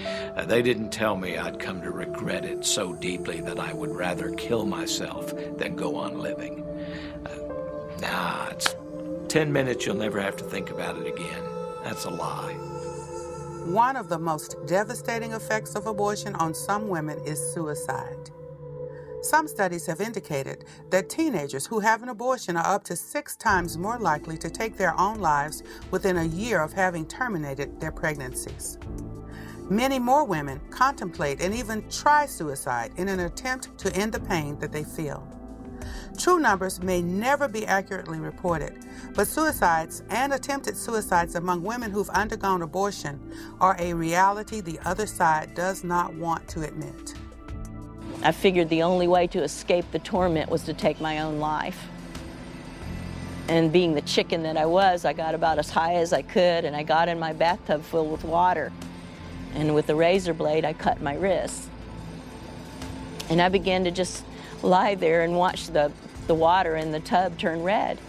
They didn't tell me I'd come to regret it so deeply that I would rather kill myself than go on living. It's 10 minutes, you'll never have to think about it again. That's a lie. One of the most devastating effects of abortion on some women is suicide. Some studies have indicated that teenagers who have an abortion are up to 6 times more likely to take their own lives within a year of having terminated their pregnancies. Many more women contemplate and even try suicide in an attempt to end the pain that they feel. True numbers may never be accurately reported, but suicides and attempted suicides among women who've undergone abortion are a reality the other side does not want to admit. I figured the only way to escape the torment was to take my own life. And being the chicken that I was, I got about as high as I could, and I got in my bathtub filled with water. And with a razor blade, I cut my wrist. And I began to just lie there and watch the water in the tub turn red.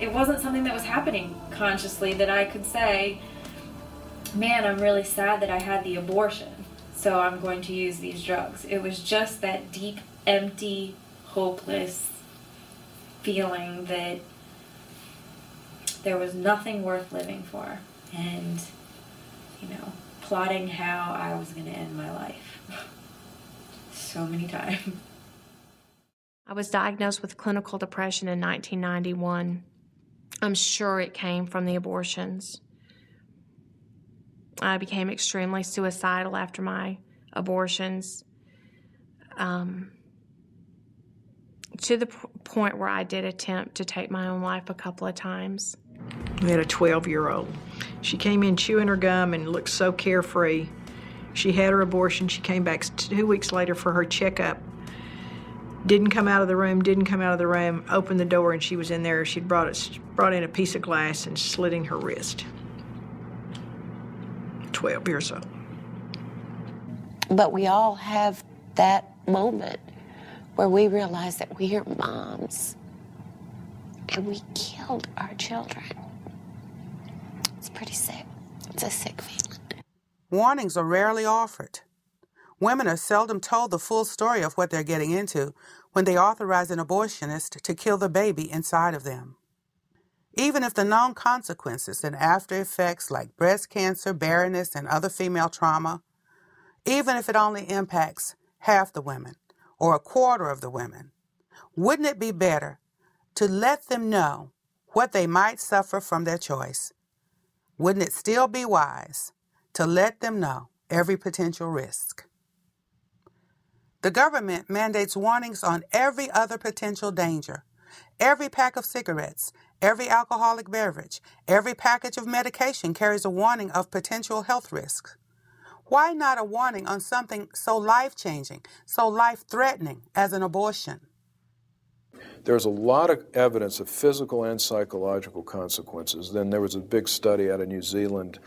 It wasn't something that was happening consciously that I could say, man, I'm really sad that I had the abortion, so I'm going to use these drugs. It was just that deep, empty, hopeless feeling that there was nothing worth living for, and, plotting how I was going to end my life so many times. I was diagnosed with clinical depression in 1991. I'm sure it came from the abortions. I became extremely suicidal after my abortions, to the point where I did attempt to take my own life a couple of times. We had a 12-year-old. She came in chewing her gum and looked so carefree. She had her abortion. She came back 2 weeks later for her checkup. Didn't come out of the room, opened the door, and she was in there. She'd brought in a piece of glass and slit in her wrist. 12 years old. But we all have that moment where we realize that we are moms and we killed our children. It's pretty sick. It's a sick feeling. Warnings are rarely offered. Women are seldom told the full story of what they're getting into when they authorize an abortionist to kill the baby inside of them. Even if the known consequences and after effects like breast cancer, barrenness, and other female trauma, even if it only impacts half the women or a quarter of the women, wouldn't it be better to let them know what they might suffer from their choice? Wouldn't it still be wise to let them know every potential risk? The government mandates warnings on every other potential danger. Every pack of cigarettes, every alcoholic beverage, every package of medication carries a warning of potential health risks. Why not a warning on something so life-changing, so life-threatening as an abortion? There's a lot of evidence of physical and psychological consequences. Then there was a big study out of New Zealand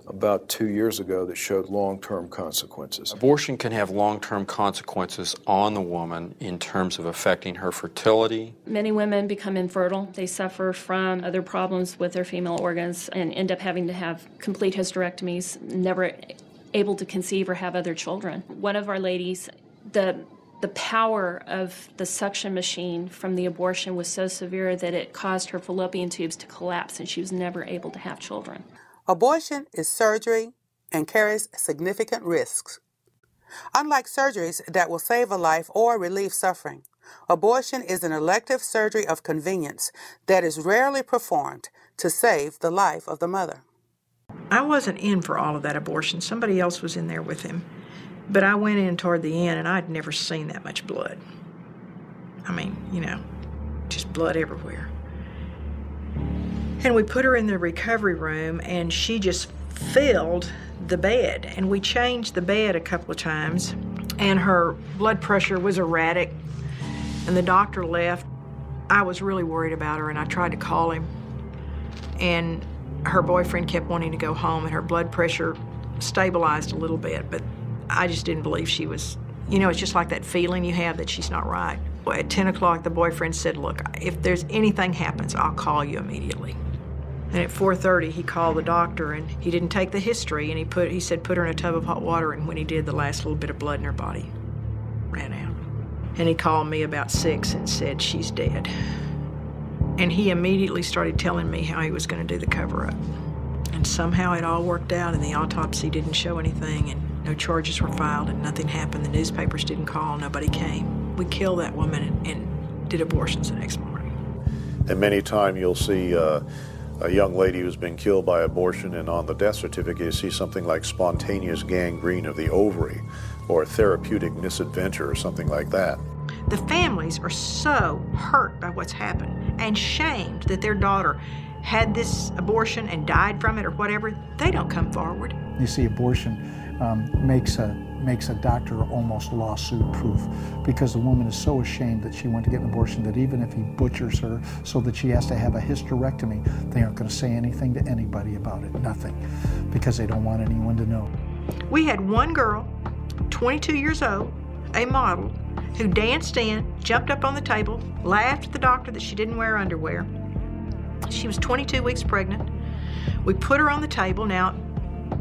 about 2 years ago that showed long-term consequences. Abortion can have long-term consequences on the woman in terms of affecting her fertility. Many women become infertile. They suffer from other problems with their female organs and end up having to have complete hysterectomies, never able to conceive or have other children. One of our ladies, the power of the suction machine from the abortion was so severe that it caused her fallopian tubes to collapse and she was never able to have children. Abortion is surgery and carries significant risks. Unlike surgeries that will save a life or relieve suffering, abortion is an elective surgery of convenience that is rarely performed to save the life of the mother. I wasn't in for all of that abortion. Somebody else was in there with him. But I went in toward the end, and I'd never seen that much blood. I mean, just blood everywhere. And we put her in the recovery room, and she just filled the bed. And we changed the bed a couple of times, and her blood pressure was erratic, and the doctor left. I was really worried about her, and I tried to call him. And her boyfriend kept wanting to go home, and her blood pressure stabilized a little bit, but I just didn't believe she was, it's just like that feeling you have that she's not right. At 10 o'clock, the boyfriend said, look, if there's anything happens, I'll call you immediately. And at 4:30, he called the doctor, and he didn't take the history, and he said put her in a tub of hot water, and when he did, the last little bit of blood in her body ran out. And he called me about 6 and said, she's dead. And he immediately started telling me how he was going to do the cover-up. And somehow it all worked out, and the autopsy didn't show anything, and no charges were filed, and nothing happened. The newspapers didn't call, nobody came. We killed that woman and did abortions the next morning. And many times you'll see a young lady who's been killed by abortion, and on the death certificate you see something like spontaneous gangrene of the ovary or therapeutic misadventure or something like that. The families are so hurt by what's happened and shamed that their daughter had this abortion and died from it or whatever. They don't come forward. You see, abortion makes a doctor almost lawsuit-proof because the woman is so ashamed that she went to get an abortion that even if he butchers her so that she has to have a hysterectomy, they aren't going to say anything to anybody about it, nothing, because they don't want anyone to know. We had one girl, 22 years old, a model, who danced in, jumped up on the table, laughed at the doctor that she didn't wear underwear. She was 22 weeks pregnant. We put her on the table. Now,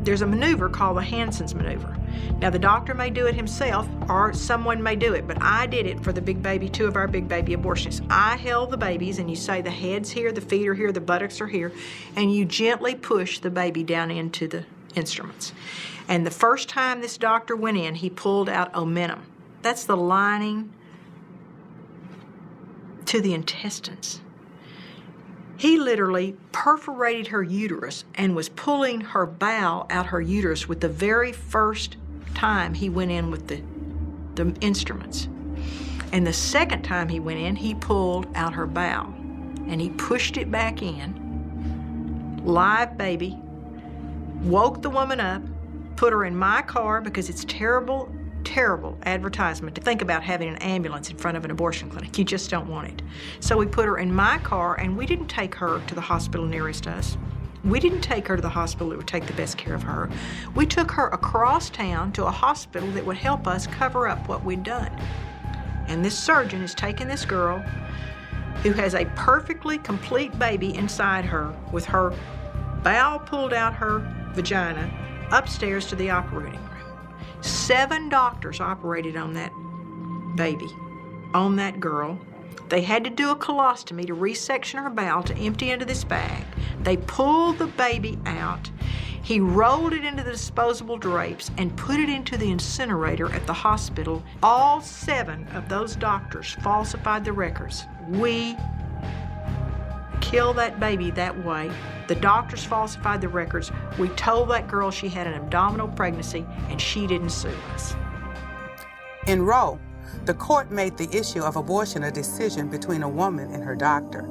there's a maneuver called the Hansen's maneuver. Now, the doctor may do it himself or someone may do it, but I did it for the big baby, 2 of our big baby abortionists. I held the babies, and you say the head's here, the feet are here, the buttocks are here, and you gently push the baby down into the instruments. And the first time this doctor went in, he pulled out omentum. That's the lining to the intestines. He literally perforated her uterus and was pulling her bowel out her uterus with the very first time he went in with the instruments. And the second time he went in, he pulled out her bowel and he pushed it back in. Live baby, woke the woman up, put her in my car because it's terrible advertisement to think about having an ambulance in front of an abortion clinic. You just don't want it. So we put her in my car, and we didn't take her to the hospital nearest us. We didn't take her to the hospital that would take the best care of her. We took her across town to a hospital that would help us cover up what we'd done. And this surgeon has taken this girl who has a perfectly complete baby inside her with her bowel pulled out her vagina upstairs to the operating room. 7 doctors operated on that baby, on that girl, They had to do a colostomy to resection her bowel to empty into this bag. They pulled the baby out. He rolled it into the disposable drapes and put it into the incinerator at the hospital. All 7 of those doctors falsified the records. We killed that baby that way. The doctors falsified the records. We told that girl she had an abdominal pregnancy, and she didn't sue us. In Roe, the court made the issue of abortion a decision between a woman and her doctor.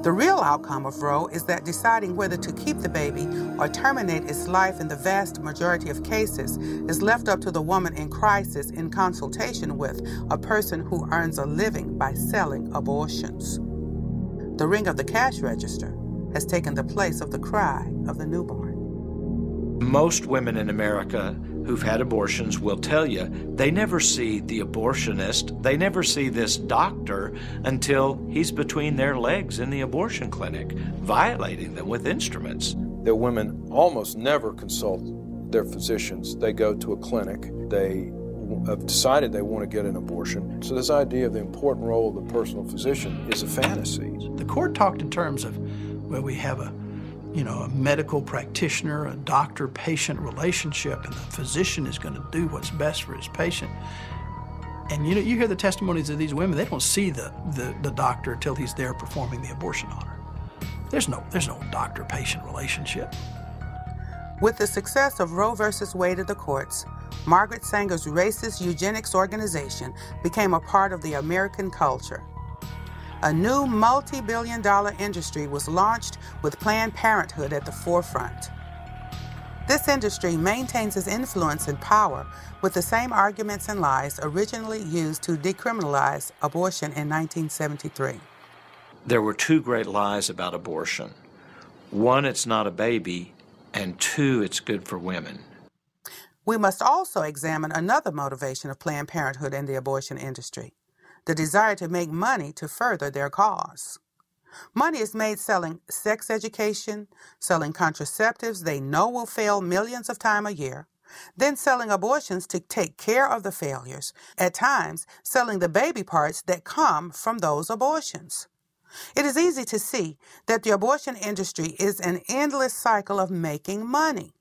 The real outcome of Roe is that deciding whether to keep the baby or terminate its life in the vast majority of cases is left up to the woman in crisis in consultation with a person who earns a living by selling abortions. The ring of the cash register has taken the place of the cry of the newborn. Most women in America who've had abortions will tell you they never see the abortionist, they never see this doctor until he's between their legs in the abortion clinic, violating them with instruments. That women almost never consult their physicians. They go to a clinic, they have decided they want to get an abortion. So this idea of the important role of the personal physician is a fantasy. The court talked in terms of, well, we have a medical practitioner, a doctor-patient relationship, and the physician is going to do what's best for his patient. And you hear the testimonies of these women, they don't see the doctor until he's there performing the abortion on her. There's no doctor-patient relationship. With the success of Roe versus Wade in the courts, Margaret Sanger's racist eugenics organization became a part of the American culture. A new multi-billion-dollar industry was launched with Planned Parenthood at the forefront. This industry maintains its influence and power with the same arguments and lies originally used to decriminalize abortion in 1973. There were 2 great lies about abortion. 1, it's not a baby, and 2, it's good for women. We must also examine another motivation of Planned Parenthood in the abortion industry: the desire to make money to further their cause. Money is made selling sex education, selling contraceptives they know will fail millions of times a year, then selling abortions to take care of the failures, at times selling the baby parts that come from those abortions. It is easy to see that the abortion industry is an endless cycle of making money.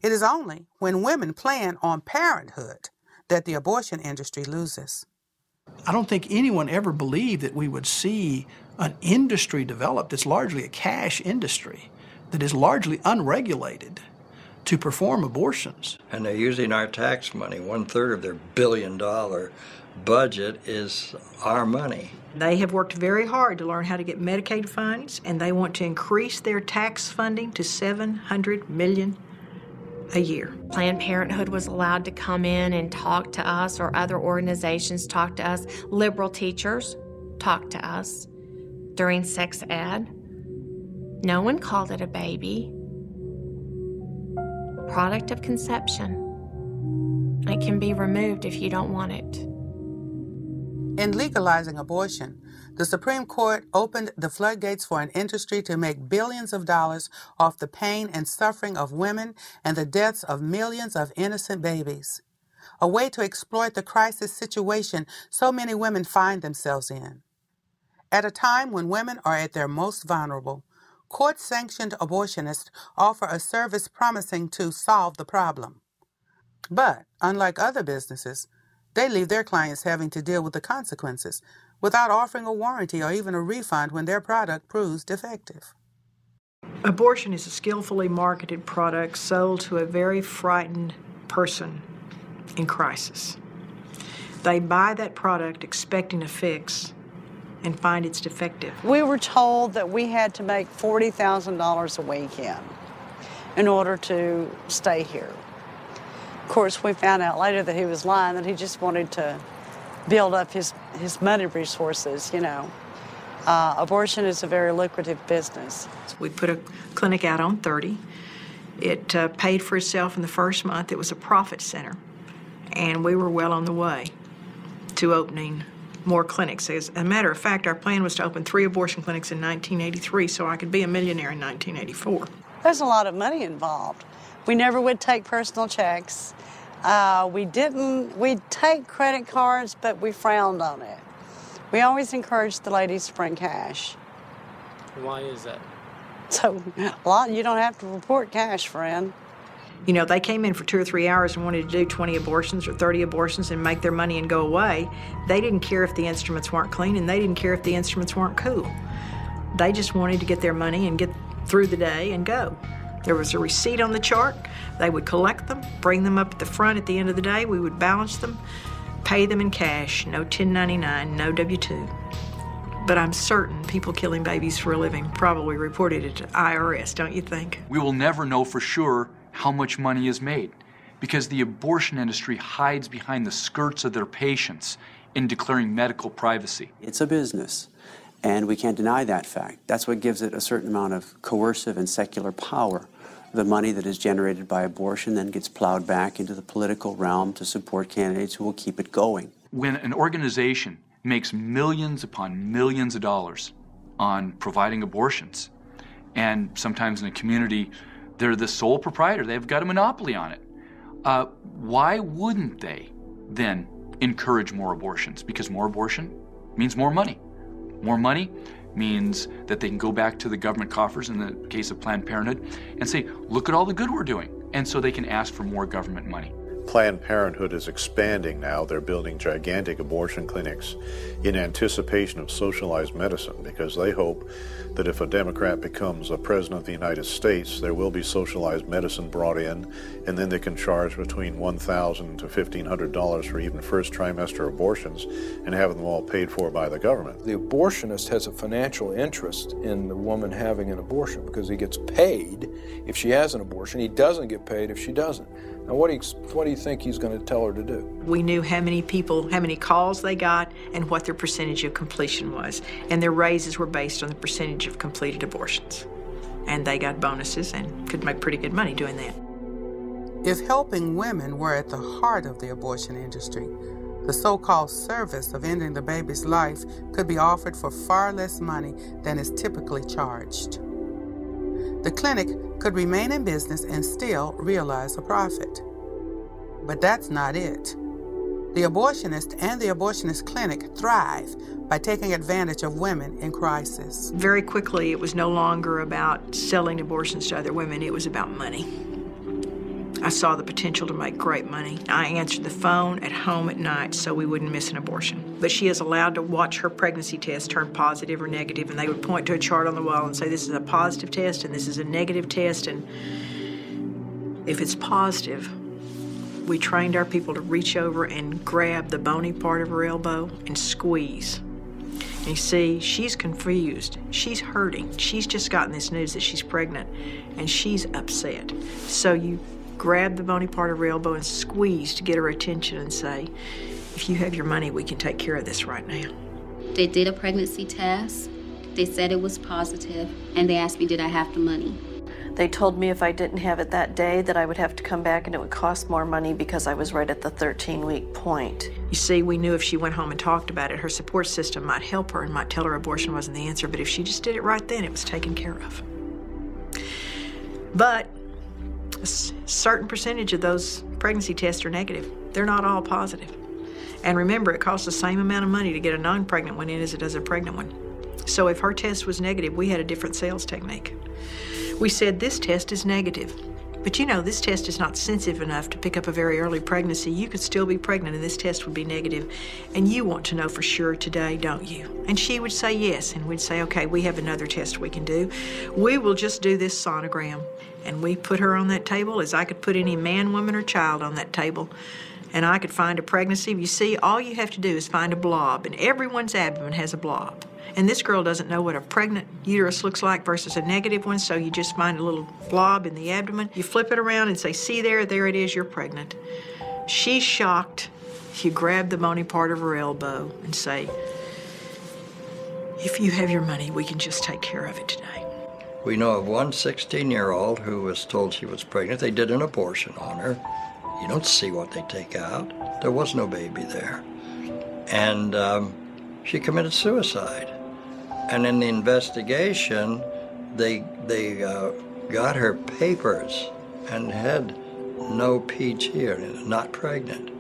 It is only when women plan on parenthood that the abortion industry loses. I don't think anyone ever believed that we would see an industry develop that's largely a cash industry, that is largely unregulated, to perform abortions. And they're using our tax money. 1/3 of their billion-dollar budget is our money. They have worked very hard to learn how to get Medicaid funds, and they want to increase their tax funding to $700 million a year. Planned Parenthood was allowed to come in and talk to us, or other organizations talk to us. Liberal teachers talk to us during sex ed. No one called it a baby. Product of conception. It can be removed if you don't want it. In legalizing abortion, the Supreme Court opened the floodgates for an industry to make billions of dollars off the pain and suffering of women and the deaths of millions of innocent babies. A way to exploit the crisis situation so many women find themselves in. At a time when women are at their most vulnerable, court-sanctioned abortionists offer a service promising to solve the problem. But, unlike other businesses, they leave their clients having to deal with the consequences without offering a warranty or even a refund when their product proves defective. Abortion is a skillfully marketed product sold to a very frightened person in crisis. They buy that product expecting a fix and find it's defective. We were told that we had to make $40,000 a weekend in order to stay here. Of course, we found out later that he was lying, that he just wanted to build up his money resources, you know. Abortion is a very lucrative business. We put a clinic out on 30. It paid for itself in the first month. It was a profit center. And we were well on the way to opening more clinics. As a matter of fact, our plan was to open 3 abortion clinics in 1983 so I could be a millionaire in 1984. There's a lot of money involved. We never would take personal checks. We'd take credit cards, but we frowned on it. We always encourage the ladies to bring cash. Why is that? So you don't have to report cash, friend. You know, they came in for 2 or 3 hours and wanted to do 20 abortions or 30 abortions and make their money and go away. They didn't care if the instruments weren't clean, and they didn't care if the instruments weren't cool. They just wanted to get their money and get through the day and go. There was a receipt on the chart. They would collect them, bring them up at the front at the end of the day. We would balance them, pay them in cash, no 1099, no W-2. But I'm certain people killing babies for a living probably reported it to IRS, don't you think? We will never know for sure how much money is made because the abortion industry hides behind the skirts of their patients in declaring medical privacy. It's a business, and we can't deny that fact. That's what gives it a certain amount of coercive and secular power. The money that is generated by abortion then gets plowed back into the political realm to support candidates who will keep it going. When an organization makes millions upon millions of dollars on providing abortions, and sometimes in a community they're the sole proprietor, they've got a monopoly on it, why wouldn't they then encourage more abortions? Because more abortion means more money. More money means that they can go back to the government coffers in the case of Planned Parenthood and say, look at all the good we're doing. And so they can ask for more government money. Planned Parenthood is expanding now. They're building gigantic abortion clinics in anticipation of socialized medicine because they hope that if a Democrat becomes a president of the United States, there will be socialized medicine brought in, and then they can charge between $1,000 to $1,500 for even first trimester abortions and have them all paid for by the government. The abortionist has a financial interest in the woman having an abortion because he gets paid if she has an abortion. He doesn't get paid if she doesn't. Now, what do you think he's going to tell her to do? We knew how many people, how many calls they got, and what their percentage of completion was. And their raises were based on the percentage of completed abortions. And they got bonuses and could make pretty good money doing that. If helping women were at the heart of the abortion industry, the so-called service of ending the baby's life could be offered for far less money than is typically charged. The clinic could remain in business and still realize a profit. But that's not it. The abortionist and the abortionist clinic thrive by taking advantage of women in crisis. Very quickly, it was no longer about selling abortions to other women, it was about money. I saw the potential to make great money. I answered the phone at home at night so we wouldn't miss an abortion. But she is allowed to watch her pregnancy test turn positive or negative, and they would point to a chart on the wall and say, this is a positive test and this is a negative test, and if it's positive, we trained our people to reach over and grab the bony part of her elbow and squeeze. And you see, she's confused. She's hurting. She's just gotten this news that she's pregnant, and she's upset. So you grab the bony part of her elbow and squeeze to get her attention and say, if you have your money, we can take care of this right now. They did a pregnancy test. They said it was positive, and they asked me, did I have the money? They told me if I didn't have it that day that I would have to come back and it would cost more money because I was right at the 13-week point. You see, we knew if she went home and talked about it, her support system might help her and might tell her abortion wasn't the answer, but if she just did it right then, it was taken care of. But a certain percentage of those pregnancy tests are negative. They're not all positive. And remember, it costs the same amount of money to get a non-pregnant one in as it does a pregnant one. So if her test was negative, we had a different sales technique. We said, this test is negative. But you know, this test is not sensitive enough to pick up a very early pregnancy. You could still be pregnant and this test would be negative. And you want to know for sure today, don't you? And she would say yes. And we'd say, okay, we have another test we can do. We will just do this sonogram. And we put her on that table as I could put any man, woman, or child on that table. And I could find a pregnancy. You see, all you have to do is find a blob. And everyone's abdomen has a blob. And this girl doesn't know what a pregnant uterus looks like versus a negative one, so you just find a little blob in the abdomen. You flip it around and say, see there it is, you're pregnant. She's shocked. You grab the bony part of her elbow and say, if you have your money, we can just take care of it today. We know of one 16-year-old who was told she was pregnant. They did an abortion on her. You don't see what they take out. There was no baby there. And she committed suicide. And in the investigation, they got her papers and had no PG, or not pregnant.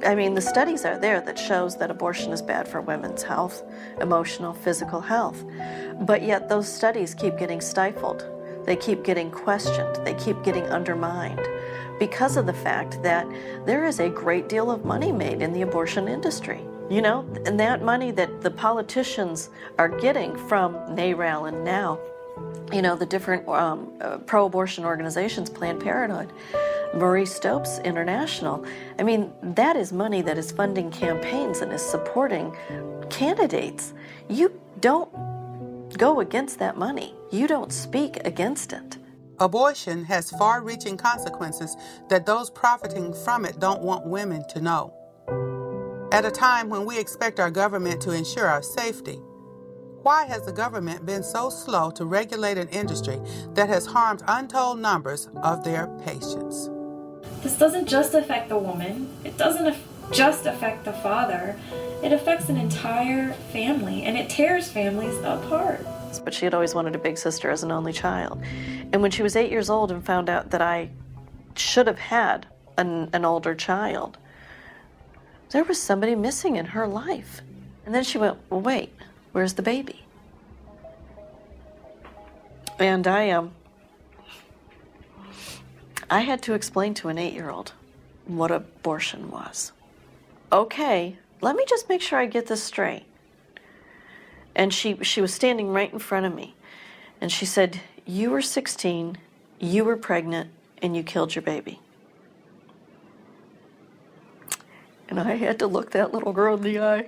I mean, the studies are there that shows that abortion is bad for women's health, emotional, physical health. But yet those studies keep getting stifled. They keep getting questioned. They keep getting undermined because of the fact that there is a great deal of money made in the abortion industry. You know, and that money that the politicians are getting from NARAL and NOW, you know, the different pro-abortion organizations, Planned Parenthood, Marie Stopes International. I mean, that is money that is funding campaigns and is supporting candidates. You don't go against that money. You don't speak against it. Abortion has far-reaching consequences that those profiting from it don't want women to know. At a time when we expect our government to ensure our safety, why has the government been so slow to regulate an industry that has harmed untold numbers of their patients? This doesn't just affect the woman. It doesn't just affect the father. It affects an entire family, and it tears families apart. But she had always wanted a big sister as an only child. And when she was 8 years old and found out that I should have had an older child, there was somebody missing in her life. And then she went, well, wait, where's the baby? And I had to explain to an 8-year-old what abortion was. Okay, let me just make sure I get this straight. And she was standing right in front of me. And she said, you were 16, you were pregnant, and you killed your baby. And I had to look that little girl in the eye.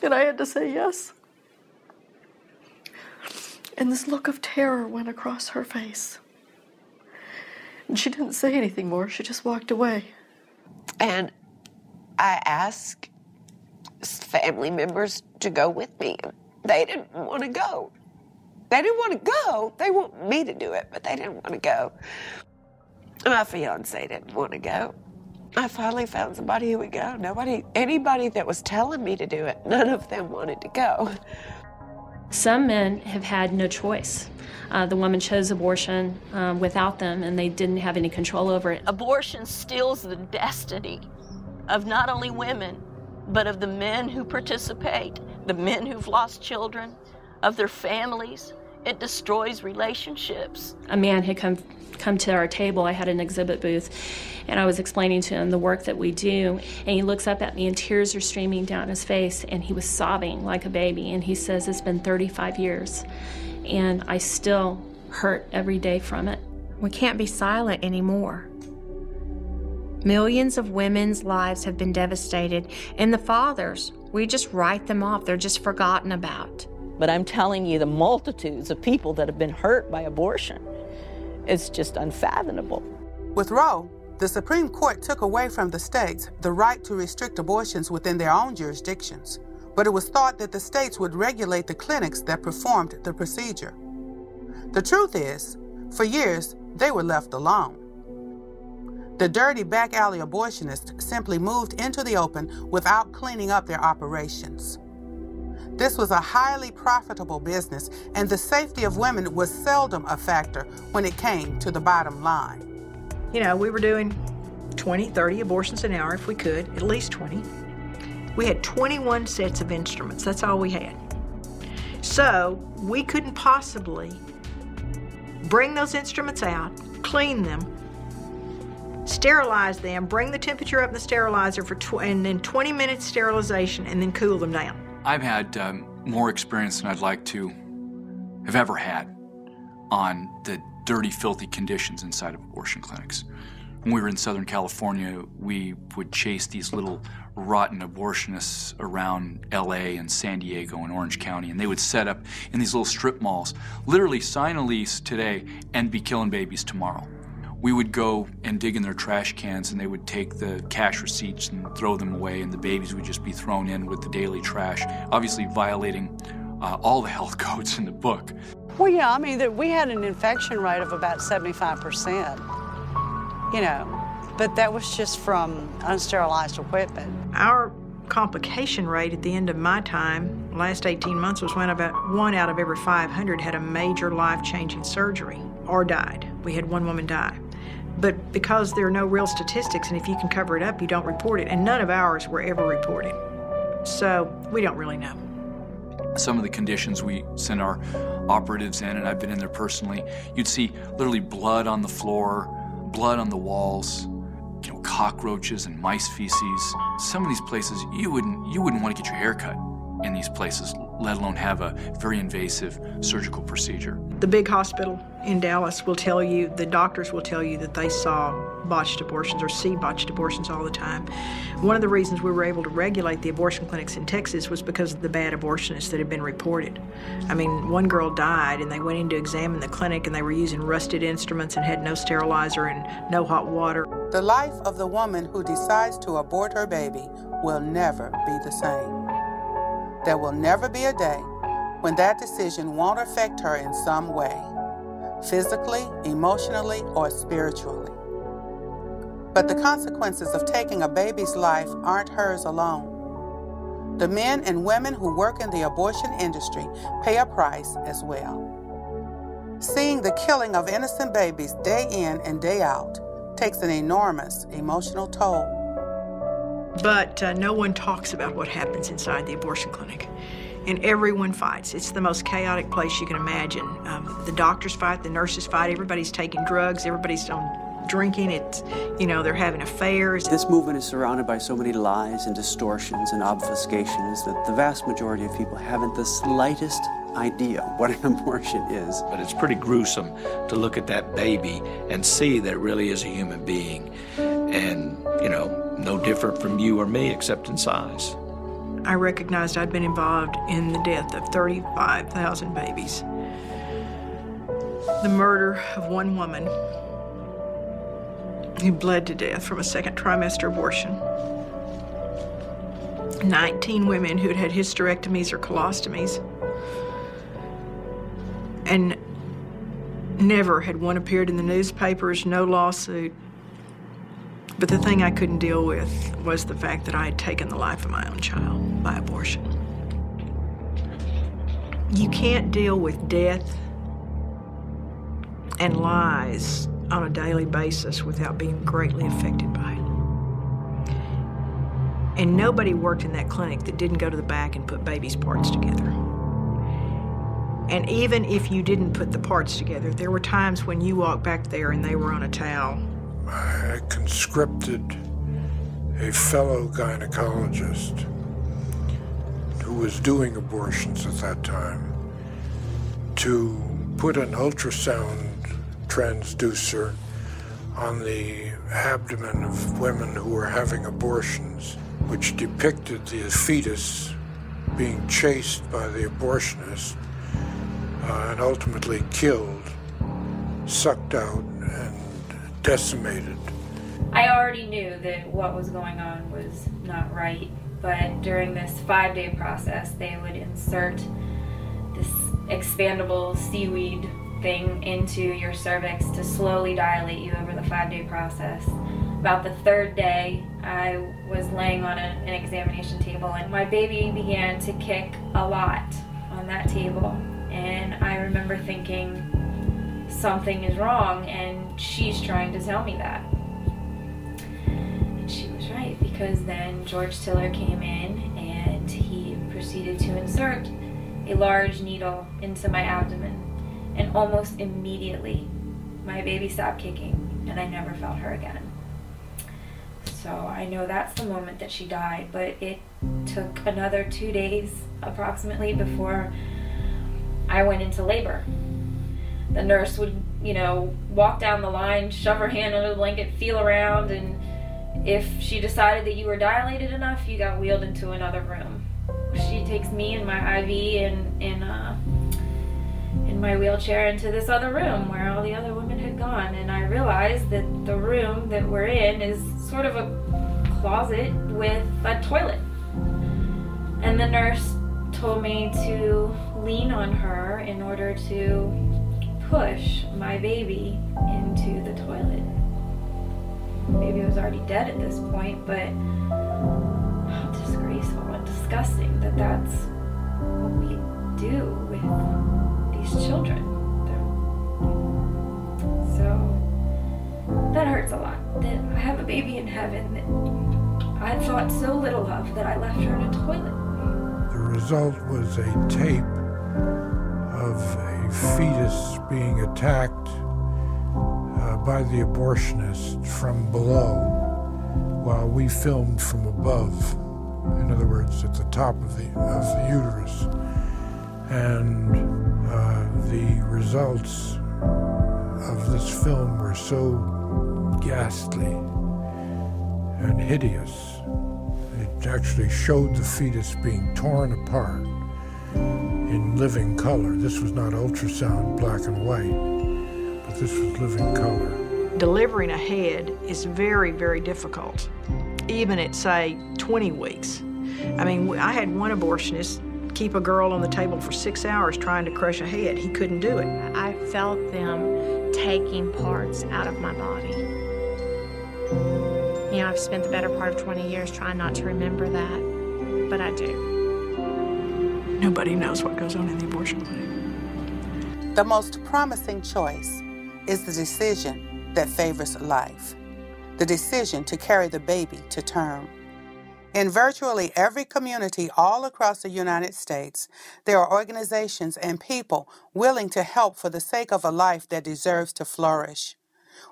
And I had to say yes. And this look of terror went across her face. And she didn't say anything more. She just walked away. And I asked family members to go with me. They didn't want to go. They didn't want to go. They want me to do it, but they didn't want to go. My fiance didn't want to go. I finally found somebody who would go. Anybody that was telling me to do it, none of them wanted to go. Some men have had no choice. The woman chose abortion without them, and they didn't have any control over it. Abortion steals the destiny of not only women, but of the men who participate, the men who've lost children, of their families. It destroys relationships. A man had come to our table. I had an exhibit booth, and I was explaining to him the work that we do, and he looks up at me and tears are streaming down his face, and he was sobbing like a baby, and he says, it's been 35 years, and I still hurt every day from it. We can't be silent anymore. Millions of women's lives have been devastated, and the fathers, we just write them off. They're just forgotten about. But I'm telling you, the multitudes of people that have been hurt by abortion, it's just unfathomable. With Roe, the Supreme Court took away from the states the right to restrict abortions within their own jurisdictions, but it was thought that the states would regulate the clinics that performed the procedure. The truth is, for years, they were left alone. The dirty back alley abortionists simply moved into the open without cleaning up their operations. This was a highly profitable business, and the safety of women was seldom a factor when it came to the bottom line. You know, we were doing 20, 30 abortions an hour if we could, at least 20. We had 21 sets of instruments. That's all we had. So we couldn't possibly bring those instruments out, clean them, sterilize them, bring the temperature up in the sterilizer and then 20 minutes sterilization, and then cool them down. I've had more experience than I'd like to have ever had on the dirty, filthy conditions inside of abortion clinics. When we were in Southern California, we would chase these little rotten abortionists around LA and San Diego and Orange County, and they would set up in these little strip malls, literally sign a lease today and be killing babies tomorrow. We would go and dig in their trash cans, and they would take the cash receipts and throw them away, and the babies would just be thrown in with the daily trash, obviously violating all the health codes in the book. Well, yeah, I mean, we had an infection rate of about 75%, you know, but that was just from unsterilized equipment. Our complication rate at the end of my time, last 18 months, was when about 1 out of every 500 had a major life-changing surgery or died. We had one woman die. But because there are no real statistics, and if you can cover it up, you don't report it. And none of ours were ever reported. So we don't really know. Some of the conditions we send our operatives in, and I've been in there personally, you'd see literally blood on the floor, blood on the walls, cockroaches and mice feces. Some of these places, you wouldn't want to get your hair cut in these places, let alone have a very invasive surgical procedure. The big hospital in Dallas will tell you, the doctors will tell you that they saw botched abortions or see botched abortions all the time. One of the reasons we were able to regulate the abortion clinics in Texas was because of the bad abortionists that had been reported. I mean, one girl died and they went in to examine the clinic and they were using rusted instruments and had no sterilizer and no hot water. The life of the woman who decides to abort her baby will never be the same. There will never be a day when that decision won't affect her in some way, physically, emotionally, or spiritually. But the consequences of taking a baby's life aren't hers alone. The men and women who work in the abortion industry pay a price as well. Seeing the killing of innocent babies day in and day out takes an enormous emotional toll. But no one talks about what happens inside the abortion clinic. And everyone fights. It's the most chaotic place you can imagine. The doctors fight, the nurses fight, everybody's taking drugs, everybody's drinking, they're having affairs. This movement is surrounded by so many lies and distortions and obfuscations that the vast majority of people haven't the slightest idea what an abortion is. But it's pretty gruesome to look at that baby and see that it really is a human being. And, no different from you or me except in size. I recognized I'd been involved in the death of 35,000 babies. The murder of one woman who bled to death from a second trimester abortion. 19 women who'd had hysterectomies or colostomies. And never had one appeared in the newspapers, no lawsuit. But the thing I couldn't deal with was the fact that I had taken the life of my own child by abortion. You can't deal with death and lies on a daily basis without being greatly affected by it. And nobody worked in that clinic that didn't go to the back and put babies' parts together. And even if you didn't put the parts together, there were times when you walked back there and they were on a towel. I conscripted a fellow gynecologist who was doing abortions at that time to put an ultrasound transducer on the abdomen of women who were having abortions, which depicted the fetus being chased by the abortionist and ultimately killed, sucked out, and decimated. I already knew that what was going on was not right, but during this 5-day process, they would insert this expandable seaweed thing into your cervix to slowly dilate you over the 5-day process. About the 3rd day, I was laying on an examination table and my baby began to kick a lot on that table. And I remember thinking, something is wrong and she's trying to tell me that. And she was right, because then George Tiller came in and he proceeded to insert a large needle into my abdomen. And almost immediately, my baby stopped kicking and I never felt her again. So I know that's the moment that she died, but it took another 2 days approximately before I went into labor. The nurse would, walk down the line, shove her hand under the blanket, feel around, and if she decided that you were dilated enough, you got wheeled into another room. She takes me and my IV in my wheelchair into this other room where all the other women had gone, and I realized that the room that we're in is sort of a closet with a toilet. And the nurse told me to lean on her in order to push my baby into the toilet. The baby was already dead at this point, but how disgraceful and disgusting that that's what we do with these children. So that hurts a lot, that I have a baby in heaven that I thought so little of that I left her in a toilet. The result was a tape of a fetus being attacked by the abortionist from below while we filmed from above. In other words, at the top of the uterus. And the results of this film were so ghastly and hideous. It actually showed the fetus being torn apart in living color. This was not ultrasound black and white, but this was living color. Delivering a head is very, very difficult, even at, say, 20 weeks. I mean, I had one abortionist keep a girl on the table for 6 hours trying to crush a head. He couldn't do it. I felt them taking parts out of my body. You know, I've spent the better part of 20 years trying not to remember that, but I do. Nobody knows what goes on in the abortion clinic. The most promising choice is the decision that favors life, the decision to carry the baby to term. In virtually every community all across the United States, there are organizations and people willing to help for the sake of a life that deserves to flourish.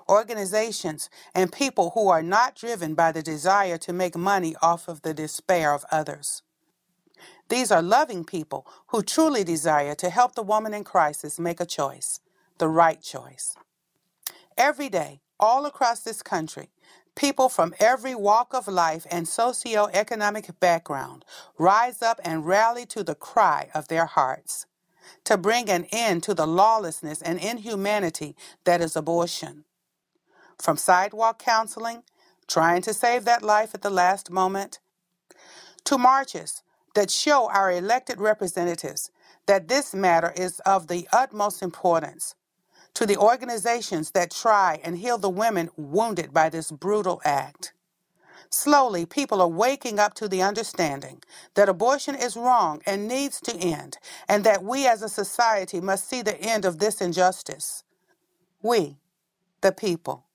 Organizations and people who are not driven by the desire to make money off of the despair of others. These are loving people who truly desire to help the woman in crisis make a choice, the right choice. Every day, all across this country, people from every walk of life and socioeconomic background rise up and rally to the cry of their hearts to bring an end to the lawlessness and inhumanity that is abortion. From sidewalk counseling, trying to save that life at the last moment, to marches that show our elected representatives that this matter is of the utmost importance, to the organizations that try and heal the women wounded by this brutal act. Slowly, people are waking up to the understanding that abortion is wrong and needs to end, and that we as a society must see the end of this injustice. We, the people,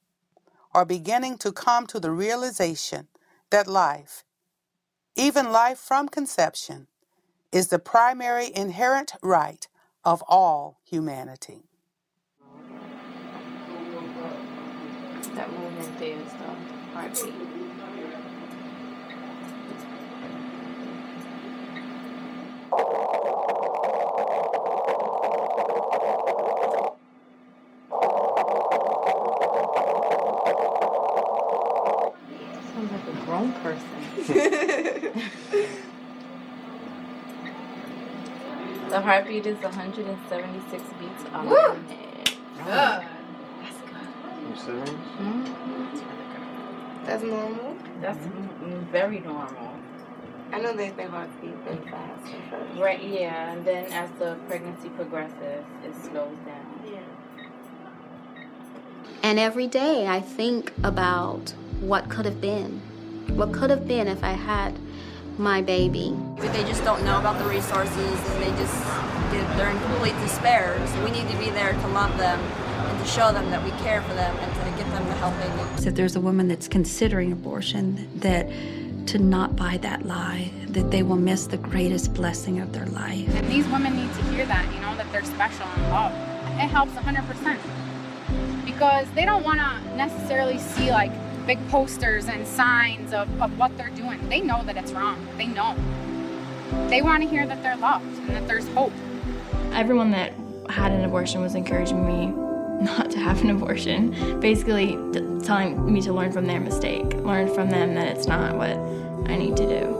are beginning to come to the realization that life, even life from conception, is the primary inherent right of all humanity. That movement there is the heartbeat. Sounds like a grown person. The heartbeat is 176 beats a minute. Good. That's normal? That's very normal. I know they heart beat very fast. Right, yeah, and then as the pregnancy progresses, it slows down. Yeah. And every day I think about what could have been. What could have been if I had my baby. They just don't know about the resources, and they're in complete despair. So we need to be there to love them and to show them that we care for them and to get them the help they need. So if there's a woman that's considering abortion, that to not buy that lie, that they will miss the greatest blessing of their life. And these women need to hear that, that they're special and loved. It helps 100%. Because they don't want to necessarily see like big posters and signs of what they're doing. They know that it's wrong. They know. They want to hear that they're loved and that there's hope. Everyone that had an abortion was encouraging me not to have an abortion, basically telling me to learn from their mistake, learn from them that it's not what I need to do.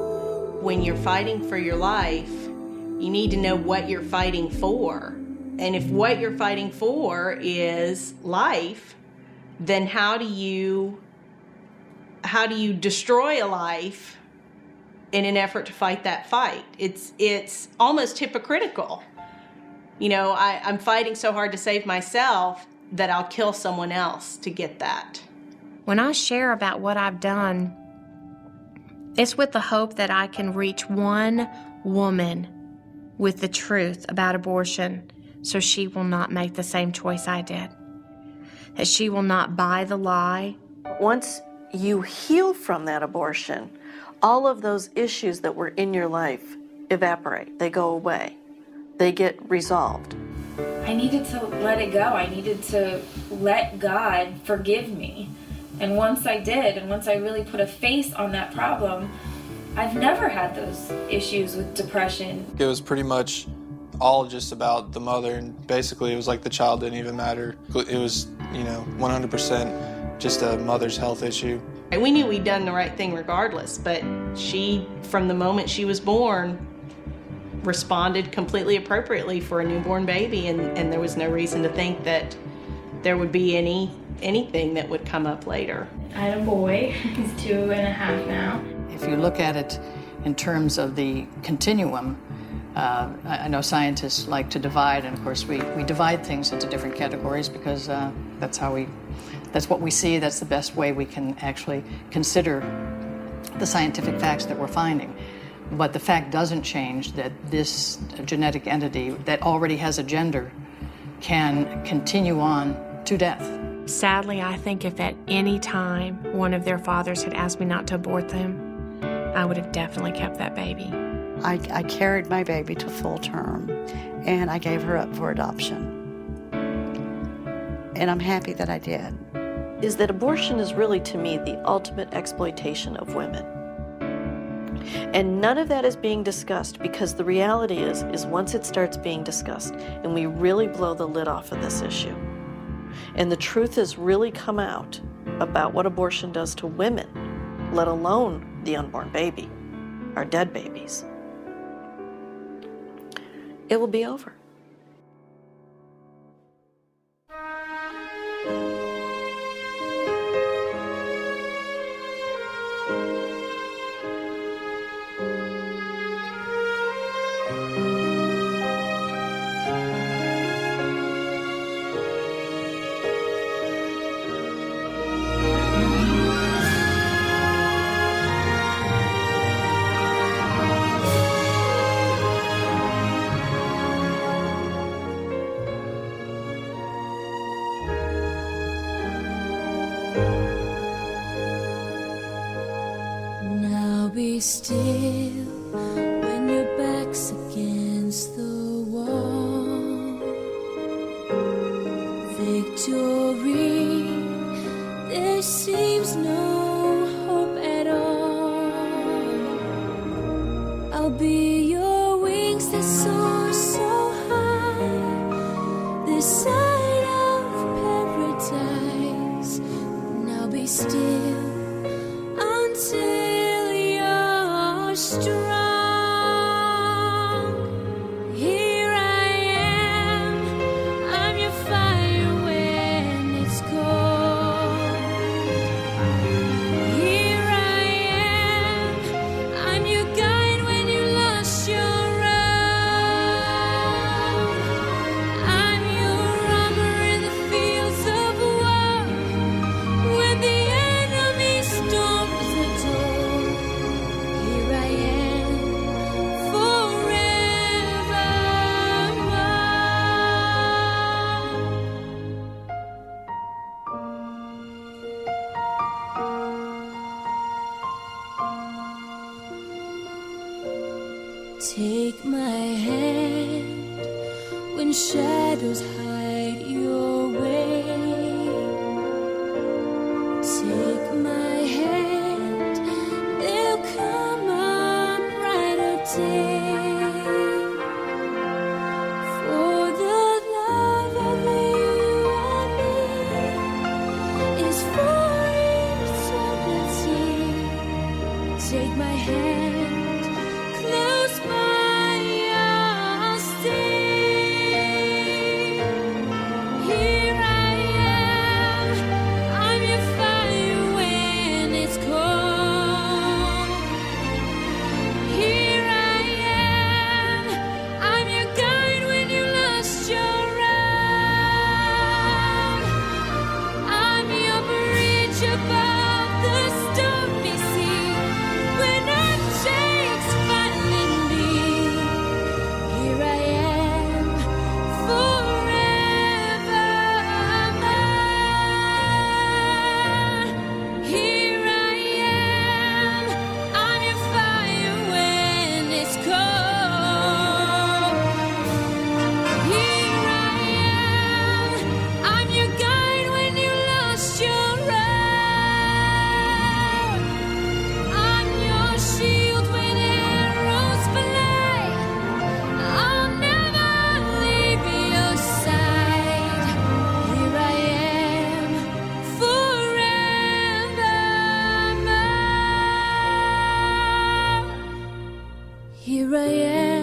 When you're fighting for your life, you need to know what you're fighting for. And if what you're fighting for is life, then how do you destroy a life in an effort to fight that fight? It's almost hypocritical. I'm fighting so hard to save myself that I'll kill someone else to get that. When I share about what I've done, it's with the hope that I can reach one woman with the truth about abortion so she will not make the same choice I did. that she will not buy the lie. Once you heal from that abortion, all of those issues that were in your life evaporate. They go away. They get resolved. I needed to let it go. I needed to let God forgive me. And once I did, and once I really put a face on that problem, I've never had those issues with depression. It was pretty much all just about the mother, and basically it was like the child didn't even matter. It was, 100% just a mother's health issue. We knew we'd done the right thing regardless, but she, from the moment she was born, responded completely appropriately for a newborn baby, and there was no reason to think that there would be anything that would come up later. I had a boy. He's 2.5 now. If you look at it in terms of the continuum, I know scientists like to divide, and of course we divide things into different categories because that's what we see. That's the best way we can actually consider the scientific facts that we're finding. But the fact doesn't change that this genetic entity that already has a gender can continue on to death. Sadly, I think if at any time one of their fathers had asked me not to abort them, I would have definitely kept that baby. I carried my baby to full term, and I gave her up for adoption. And I'm happy that I did. Is that abortion is really, to me, the ultimate exploitation of women. And none of that is being discussed, because the reality is once it starts being discussed and we really blow the lid off of this issue, and the truth has really come out about what abortion does to women, let alone the unborn baby, our dead babies, it will be over. Be still when your back's against the wall. Victory, there seems no hope at all. I'll be your wings that soar so high, this side of paradise. Now be still until strong. Here I am, I'm your fire when it's cold. Here I am, I'm your guide when you lost your road. I'm your armor in the fields of war, when the enemy storms the door. Here I am forevermore. Take my hand when shadows hide your way. Take my hand, they'll come on brighter day. For the love of you and me is for eternity. Take my hand, close by your stay. Here I am, I'm your fire when it's cold. Here I am. Here I